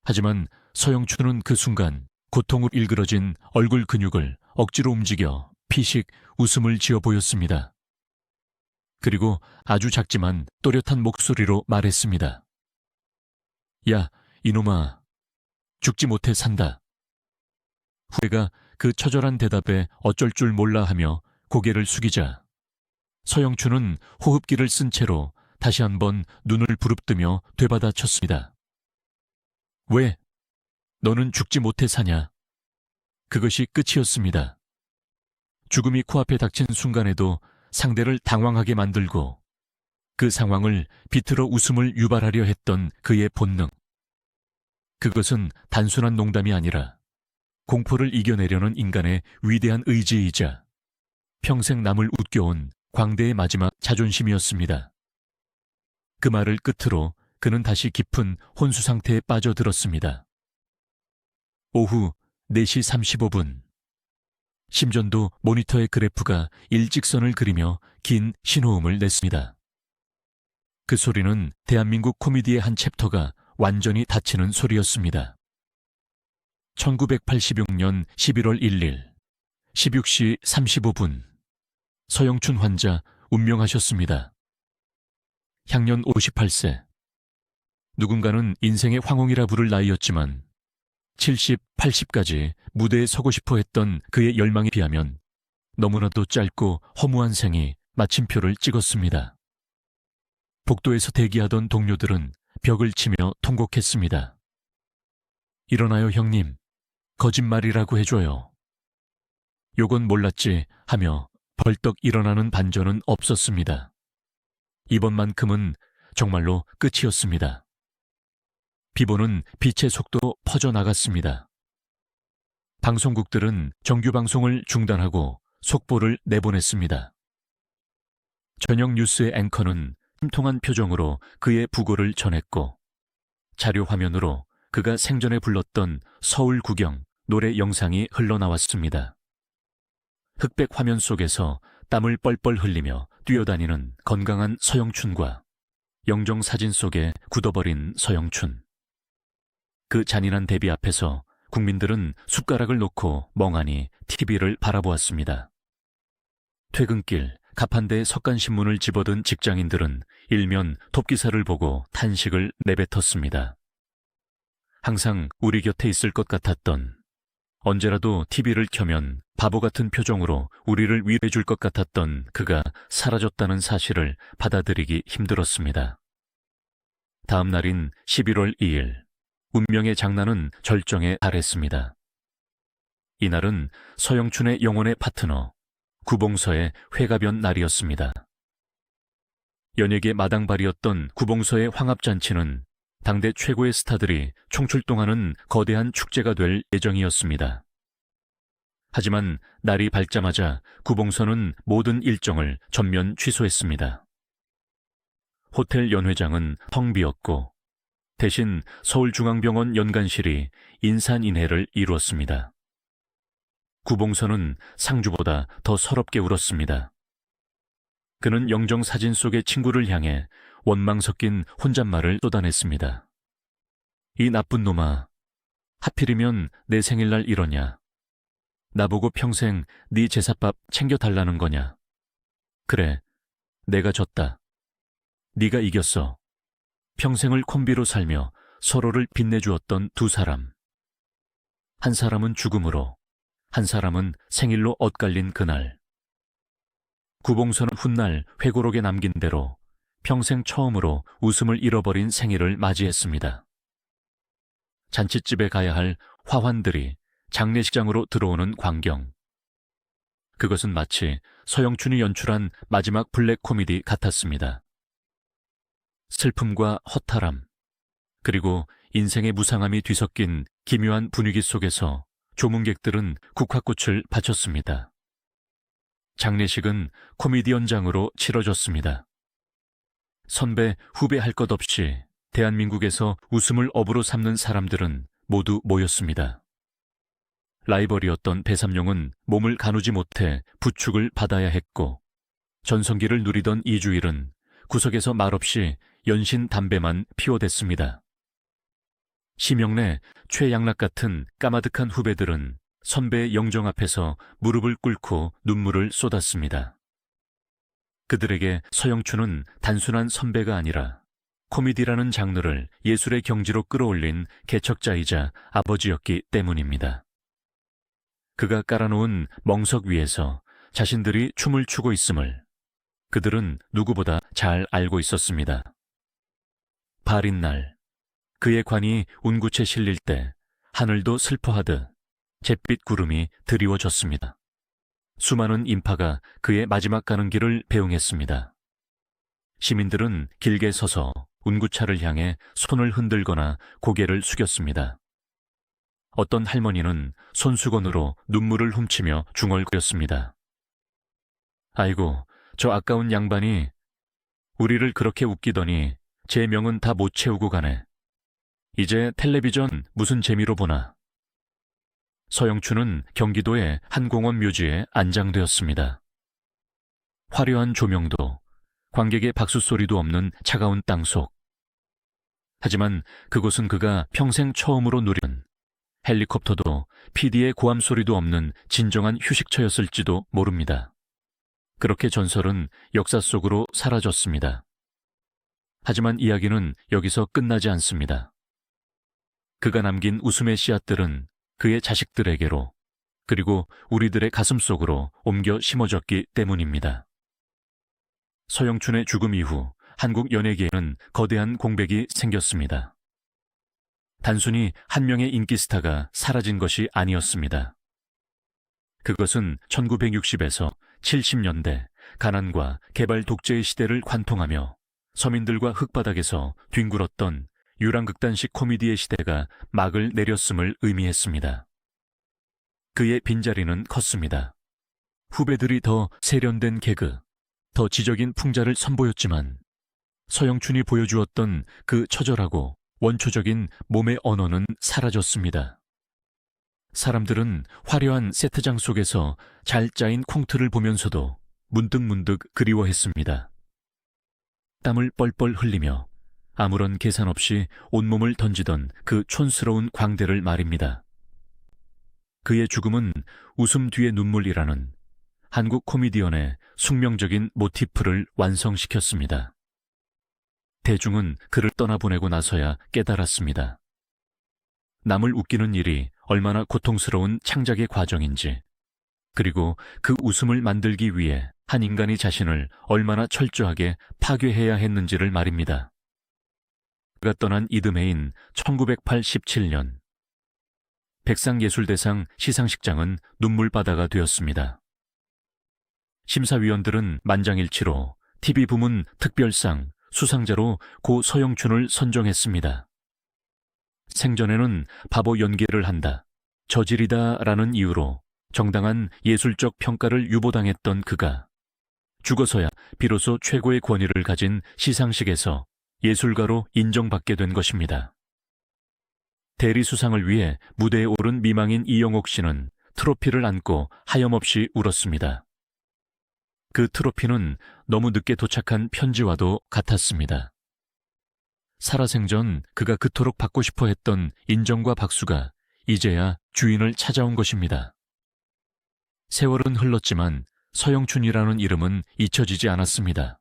하지만 서영춘은 그 순간 고통으로 일그러진 얼굴 근육을 억지로 움직여 피식 웃음을 지어 보였습니다. 그리고 아주 작지만 또렷한 목소리로 말했습니다. 야, 이놈아, 죽지 못해 산다. 후배가 그 처절한 대답에 어쩔 줄 몰라 하며 고개를 숙이자 서영춘은 호흡기를 쓴 채로 다시 한번 눈을 부릅뜨며 되받아쳤습니다. 왜? 너는 죽지 못해 사냐? 그것이 끝이었습니다. 죽음이 코앞에 닥친 순간에도 상대를 당황하게 만들고 그 상황을 비틀어 웃음을 유발하려 했던 그의 본능. 그것은 단순한 농담이 아니라 공포를 이겨내려는 인간의 위대한 의지이자 평생 남을 웃겨온 광대의 마지막 자존심이었습니다. 그 말을 끝으로 그는 다시 깊은 혼수 상태에 빠져들었습니다. 오후 4시 35분. 심전도 모니터의 그래프가 일직선을 그리며 긴 신호음을 냈습니다. 그 소리는 대한민국 코미디의 한 챕터가 완전히 닫히는 소리였습니다. 1986년 11월 1일 16시 35분 서영춘 환자 운명하셨습니다. 향년 58세. 누군가는 인생의 황홍이라 부를 나이였지만 70, 80까지 무대에 서고 싶어 했던 그의 열망에 비하면 너무나도 짧고 허무한 생이 마침표를 찍었습니다. 복도에서 대기하던 동료들은 벽을 치며 통곡했습니다. 일어나요, 형님. 거짓말이라고 해줘요. 요건 몰랐지 하며 벌떡 일어나는 반전은 없었습니다. 이번만큼은 정말로 끝이었습니다. 비보는 빛의 속도로 퍼져나갔습니다. 방송국들은 정규방송을 중단하고 속보를 내보냈습니다. 저녁 뉴스의 앵커는 심통한 표정으로 그의 부고를 전했고 자료 화면으로 그가 생전에 불렀던 서울 구경 노래 영상이 흘러나왔습니다. 흑백 화면 속에서 땀을 뻘뻘 흘리며 뛰어다니는 건강한 서영춘과 영정 사진 속에 굳어버린 서영춘. 그 잔인한 대비 앞에서 국민들은 숟가락을 놓고 멍하니 TV를 바라보았습니다. 퇴근길 가판대에 석간신문을 집어든 직장인들은 일면 톱기사를 보고 탄식을 내뱉었습니다. 항상 우리 곁에 있을 것 같았던, 언제라도 TV를 켜면 바보 같은 표정으로 우리를 위로해줄 것 같았던 그가 사라졌다는 사실을 받아들이기 힘들었습니다. 다음 날인 11월 2일 운명의 장난은 절정에 달했습니다. 이날은 서영춘의 영혼의 파트너, 구봉서의 회가변 날이었습니다. 연예계 마당발이었던 구봉서의 황합잔치는 당대 최고의 스타들이 총출동하는 거대한 축제가 될 예정이었습니다. 하지만 날이 밝자마자 구봉서는 모든 일정을 전면 취소했습니다. 호텔 연회장은 텅 비었고 대신 서울중앙병원 연간실이 인산인해를 이루었습니다. 구봉서는 상주보다 더 서럽게 울었습니다. 그는 영정사진 속의 친구를 향해 원망 섞인 혼잣말을 쏟아냈습니다. 이 나쁜 놈아, 하필이면 내 생일날 이러냐. 나보고 평생 네 제사밥 챙겨달라는 거냐. 그래, 내가 졌다. 네가 이겼어. 평생을 콤비로 살며 서로를 빛내주었던 두 사람. 한 사람은 죽음으로, 한 사람은 생일로 엇갈린 그날. 구봉서는 훗날 회고록에 남긴 대로 평생 처음으로 웃음을 잃어버린 생일을 맞이했습니다. 잔칫집에 가야 할 화환들이 장례식장으로 들어오는 광경. 그것은 마치 서영춘이 연출한 마지막 블랙 코미디 같았습니다. 슬픔과 허탈함, 그리고 인생의 무상함이 뒤섞인 기묘한 분위기 속에서 조문객들은 국화꽃을 바쳤습니다. 장례식은 코미디언장으로 치러졌습니다. 선배, 후배 할 것 없이 대한민국에서 웃음을 업으로 삼는 사람들은 모두 모였습니다. 라이벌이었던 배삼룡은 몸을 가누지 못해 부축을 받아야 했고, 전성기를 누리던 이주일은 구석에서 말없이 연신 담배만 피워댔습니다. 심영래, 최양락 같은 까마득한 후배들은 선배의 영정 앞에서 무릎을 꿇고 눈물을 쏟았습니다. 그들에게 서영춘은 단순한 선배가 아니라 코미디라는 장르를 예술의 경지로 끌어올린 개척자이자 아버지였기 때문입니다. 그가 깔아놓은 멍석 위에서 자신들이 춤을 추고 있음을 그들은 누구보다 잘 알고 있었습니다. 발인 날, 그의 관이 운구체 실릴 때 하늘도 슬퍼하듯 잿빛 구름이 드리워졌습니다. 수많은 인파가 그의 마지막 가는 길을 배웅했습니다. 시민들은 길게 서서 운구차를 향해 손을 흔들거나 고개를 숙였습니다. 어떤 할머니는 손수건으로 눈물을 훔치며 중얼거렸습니다. 아이고, 저 아까운 양반이 우리를 그렇게 웃기더니 제 명은 다 못 채우고 가네. 이제 텔레비전 무슨 재미로 보나. 서영춘은 경기도의 한 공원 묘지에 안장되었습니다. 화려한 조명도, 관객의 박수소리도 없는 차가운 땅속. 하지만 그곳은 그가 평생 처음으로 누린 헬리콥터도 PD의 고함 소리도 없는 진정한 휴식처였을지도 모릅니다. 그렇게 전설은 역사 속으로 사라졌습니다. 하지만 이야기는 여기서 끝나지 않습니다. 그가 남긴 웃음의 씨앗들은 그의 자식들에게로, 그리고 우리들의 가슴 속으로 옮겨 심어졌기 때문입니다. 서영춘의 죽음 이후 한국 연예계에는 거대한 공백이 생겼습니다. 단순히 한 명의 인기 스타가 사라진 것이 아니었습니다. 그것은 1960에서 70년대 가난과 개발 독재의 시대를 관통하며 서민들과 흙바닥에서 뒹굴었던 유랑극단식 코미디의 시대가 막을 내렸음을 의미했습니다. 그의 빈자리는 컸습니다. 후배들이 더 세련된 개그, 더 지적인 풍자를 선보였지만 서영춘이 보여주었던 그 처절하고 원초적인 몸의 언어는 사라졌습니다. 사람들은 화려한 세트장 속에서 잘 짜인 콩트를 보면서도 문득문득 그리워했습니다. 땀을 뻘뻘 흘리며 아무런 계산 없이 온몸을 던지던 그 촌스러운 광대를 말입니다. 그의 죽음은 웃음 뒤의 눈물이라는 한국 코미디언의 숙명적인 모티프를 완성시켰습니다. 대중은 그를 떠나보내고 나서야 깨달았습니다. 남을 웃기는 일이 얼마나 고통스러운 창작의 과정인지, 그리고 그 웃음을 만들기 위해 한 인간이 자신을 얼마나 철저하게 파괴해야 했는지를 말입니다. 그가 떠난 이듬해인 1987년. 백상예술대상 시상식장은 눈물바다가 되었습니다. 심사위원들은 만장일치로 TV 부문 특별상 수상자로 고 서영춘을 선정했습니다. 생전에는 바보 연기를 한다, 저질이다라는 이유로 정당한 예술적 평가를 유보당했던 그가 죽어서야 비로소 최고의 권위를 가진 시상식에서 예술가로 인정받게 된 것입니다. 대리수상을 위해 무대에 오른 미망인 이영옥 씨는 트로피를 안고 하염없이 울었습니다. 그 트로피는 너무 늦게 도착한 편지와도 같았습니다. 살아생전 그가 그토록 받고 싶어 했던 인정과 박수가 이제야 주인을 찾아온 것입니다. 세월은 흘렀지만 서영춘이라는 이름은 잊혀지지 않았습니다.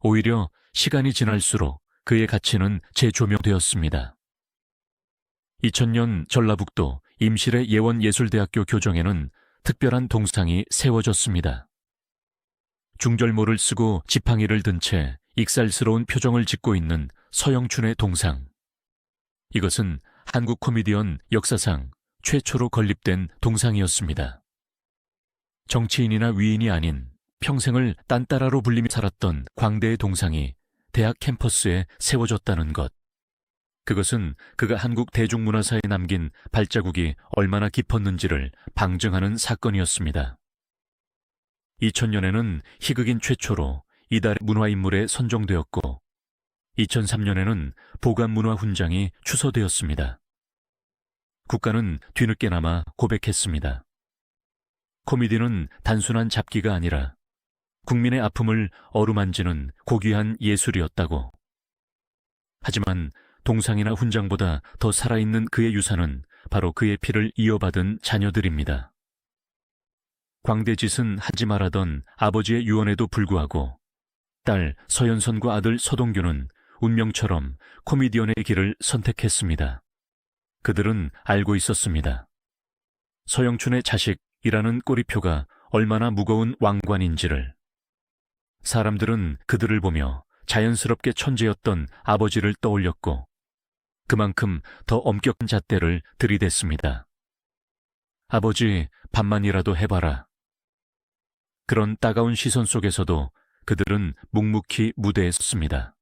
오히려 시간이 지날수록 그의 가치는 재조명되었습니다. 2000년 전라북도 임실의 예원예술대학교 교정에는 특별한 동상이 세워졌습니다. 중절모를 쓰고 지팡이를 든 채 익살스러운 표정을 짓고 있는 서영춘의 동상. 이것은 한국 코미디언 역사상 최초로 건립된 동상이었습니다. 정치인이나 위인이 아닌 평생을 딴따라로 불리며 살았던 광대의 동상이 대학 캠퍼스에 세워졌다는 것. 그것은 그가 한국 대중문화사에 남긴 발자국이 얼마나 깊었는지를 방증하는 사건이었습니다. 2000년에는 희극인 최초로 이달의 문화인물에 선정되었고 2003년에는 보감문화훈장이 추서되었습니다. 국가는 뒤늦게나마 고백했습니다. 코미디는 단순한 잡기가 아니라 국민의 아픔을 어루만지는 고귀한 예술이었다고. 하지만 동상이나 훈장보다 더 살아있는 그의 유산은 바로 그의 피를 이어받은 자녀들입니다. 광대짓은 하지 말하던 아버지의 유언에도 불구하고 딸 서연선과 아들 서동규는 운명처럼 코미디언의 길을 선택했습니다. 그들은 알고 있었습니다. 서영춘의 자식이라는 꼬리표가 얼마나 무거운 왕관인지를. 사람들은 그들을 보며 자연스럽게 천재였던 아버지를 떠올렸고 그만큼 더 엄격한 잣대를 들이댔습니다. 아버지, 반만이라도 해봐라. 그런 따가운 시선 속에서도 그들은 묵묵히 무대에 섰습니다.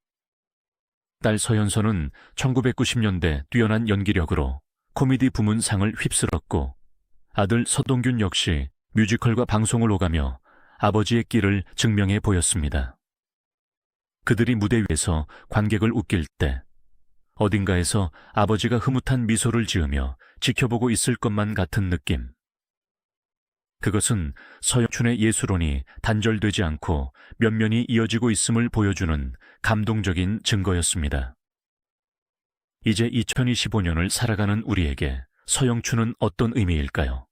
딸 서연선은 1990년대 뛰어난 연기력으로 코미디 부문상을 휩쓸었고 아들 서동균 역시 뮤지컬과 방송을 오가며 아버지의 끼를 증명해 보였습니다. 그들이 무대 위에서 관객을 웃길 때 어딘가에서 아버지가 흐뭇한 미소를 지으며 지켜보고 있을 것만 같은 느낌. 그것은 서영춘의 예술혼이 단절되지 않고 면면이 이어지고 있음을 보여주는 감동적인 증거였습니다. 이제 2025년을 살아가는 우리에게 서영춘은 어떤 의미일까요?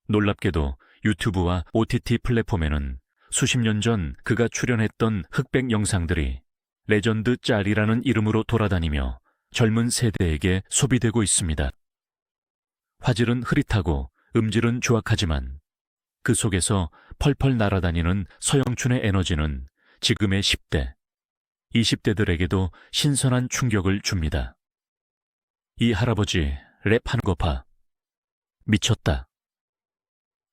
놀랍게도 유튜브와 OTT 플랫폼에는 수십 년 전 그가 출연했던 흑백 영상들이 레전드 짤이라는 이름으로 돌아다니며 젊은 세대에게 소비되고 있습니다. 화질은 흐릿하고 음질은 조악하지만 그 속에서 펄펄 날아다니는 서영춘의 에너지는 지금의 10대, 20대들에게도 신선한 충격을 줍니다. 이 할아버지 랩하는 거 봐. 미쳤다.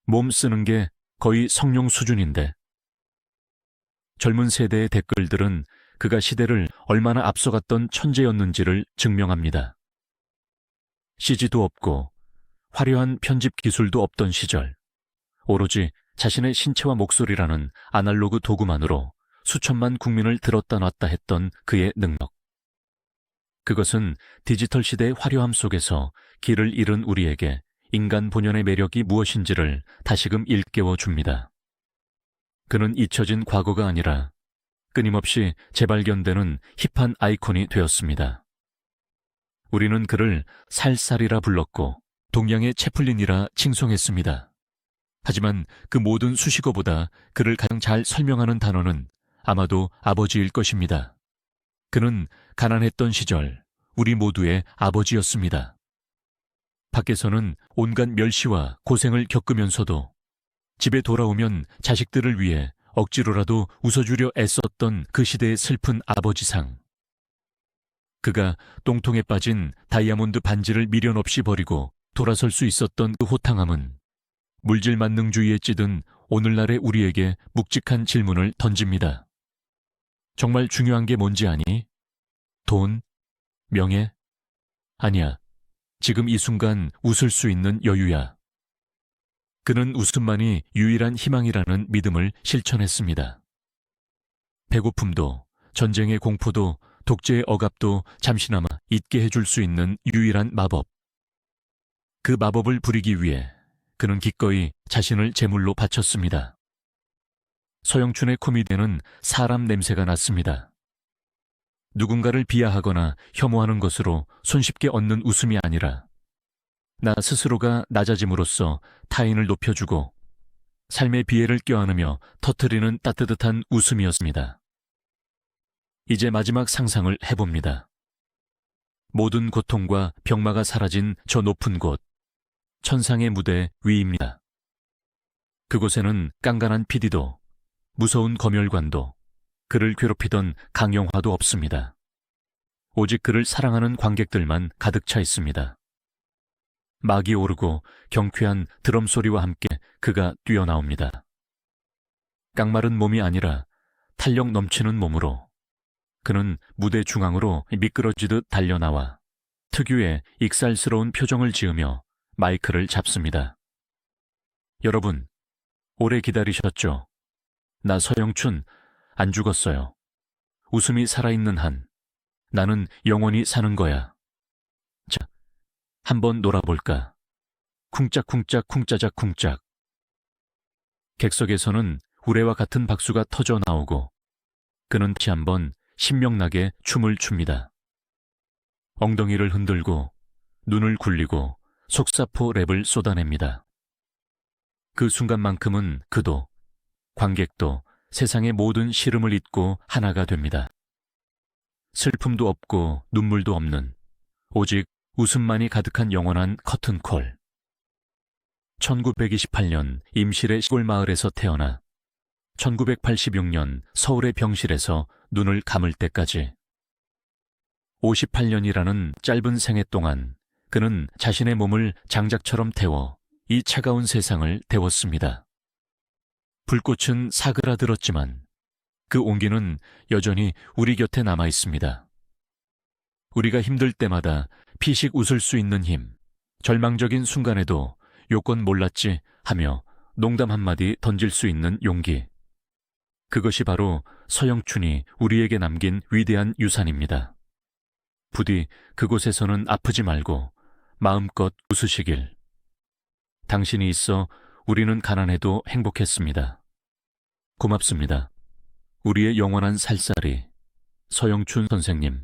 몸 쓰는 게 거의 성룡 수준인데. 젊은 세대의 댓글들은 그가 시대를 얼마나 앞서갔던 천재였는지를 증명합니다. CG도 없고 화려한 편집 기술도 없던 시절, 오로지 자신의 신체와 목소리라는 아날로그 도구만으로 수천만 국민을 들었다 놨다 했던 그의 능력. 그것은 디지털 시대의 화려함 속에서 길을 잃은 우리에게 인간 본연의 매력이 무엇인지를 다시금 일깨워 줍니다. 그는 잊혀진 과거가 아니라 끊임없이 재발견되는 힙한 아이콘이 되었습니다. 우리는 그를 살살이라 불렀고 동양의 채플린이라 칭송했습니다. 하지만 그 모든 수식어보다 그를 가장 잘 설명하는 단어는 아마도 아버지일 것입니다. 그는 가난했던 시절 우리 모두의 아버지였습니다. 밖에서는 온갖 멸시와 고생을 겪으면서도 집에 돌아오면 자식들을 위해 억지로라도 웃어주려 애썼던 그 시대의 슬픈 아버지상. 그가 똥통에 빠진 다이아몬드 반지를 미련 없이 버리고 돌아설 수 있었던 그 호탕함은 물질 만능주의에 찌든 오늘날의 우리에게 묵직한 질문을 던집니다. 정말 중요한 게 뭔지 아니? 돈? 명예? 아니야. 지금 이 순간 웃을 수 있는 여유야. 그는 웃음만이 유일한 희망이라는 믿음을 실천했습니다. 배고픔도, 전쟁의 공포도, 독재의 억압도 잠시나마 잊게 해줄 수 있는 유일한 마법. 그 마법을 부리기 위해 그는 기꺼이 자신을 제물로 바쳤습니다. 서영춘의 코미디에는 사람 냄새가 났습니다. 누군가를 비하하거나 혐오하는 것으로 손쉽게 얻는 웃음이 아니라 나 스스로가 낮아짐으로써 타인을 높여주고 삶의 비애를 껴안으며 터뜨리는 따뜻한 웃음이었습니다. 이제 마지막 상상을 해봅니다. 모든 고통과 병마가 사라진 저 높은 곳, 천상의 무대 위입니다. 그곳에는 깐깐한 PD도, 무서운 검열관도, 그를 괴롭히던 강영화도 없습니다. 오직 그를 사랑하는 관객들만 가득 차 있습니다. 막이 오르고 경쾌한 드럼 소리와 함께 그가 뛰어나옵니다. 깡마른 몸이 아니라 탄력 넘치는 몸으로 그는 무대 중앙으로 미끄러지듯 달려나와 특유의 익살스러운 표정을 지으며 마이크를 잡습니다. 여러분, 오래 기다리셨죠? 나 서영춘 안 죽었어요. 웃음이 살아있는 한 나는 영원히 사는 거야. 자, 한번 놀아볼까? 쿵짝쿵짝 쿵짜작 쿵짝. 객석에서는 우레와 같은 박수가 터져 나오고 그는 다시 한번 신명나게 춤을 춥니다. 엉덩이를 흔들고 눈을 굴리고 속사포 랩을 쏟아냅니다. 그 순간만큼은 그도 관객도 세상의 모든 시름을 잊고 하나가 됩니다. 슬픔도 없고 눈물도 없는 오직 웃음만이 가득한 영원한 커튼콜. 1928년 임실의 시골 마을에서 태어나 1986년 서울의 병실에서 눈을 감을 때까지 58년이라는 짧은 생애 동안 그는 자신의 몸을 장작처럼 태워 이 차가운 세상을 데웠습니다. 불꽃은 사그라들었지만 그 온기는 여전히 우리 곁에 남아 있습니다. 우리가 힘들 때마다 피식 웃을 수 있는 힘, 절망적인 순간에도 요건 몰랐지 하며 농담 한마디 던질 수 있는 용기. 그것이 바로 서영춘이 우리에게 남긴 위대한 유산입니다. 부디 그곳에서는 아프지 말고 마음껏 웃으시길. 당신이 있어 우리는 가난해도 행복했습니다. 고맙습니다. 우리의 영원한 살살이 서영춘 선생님.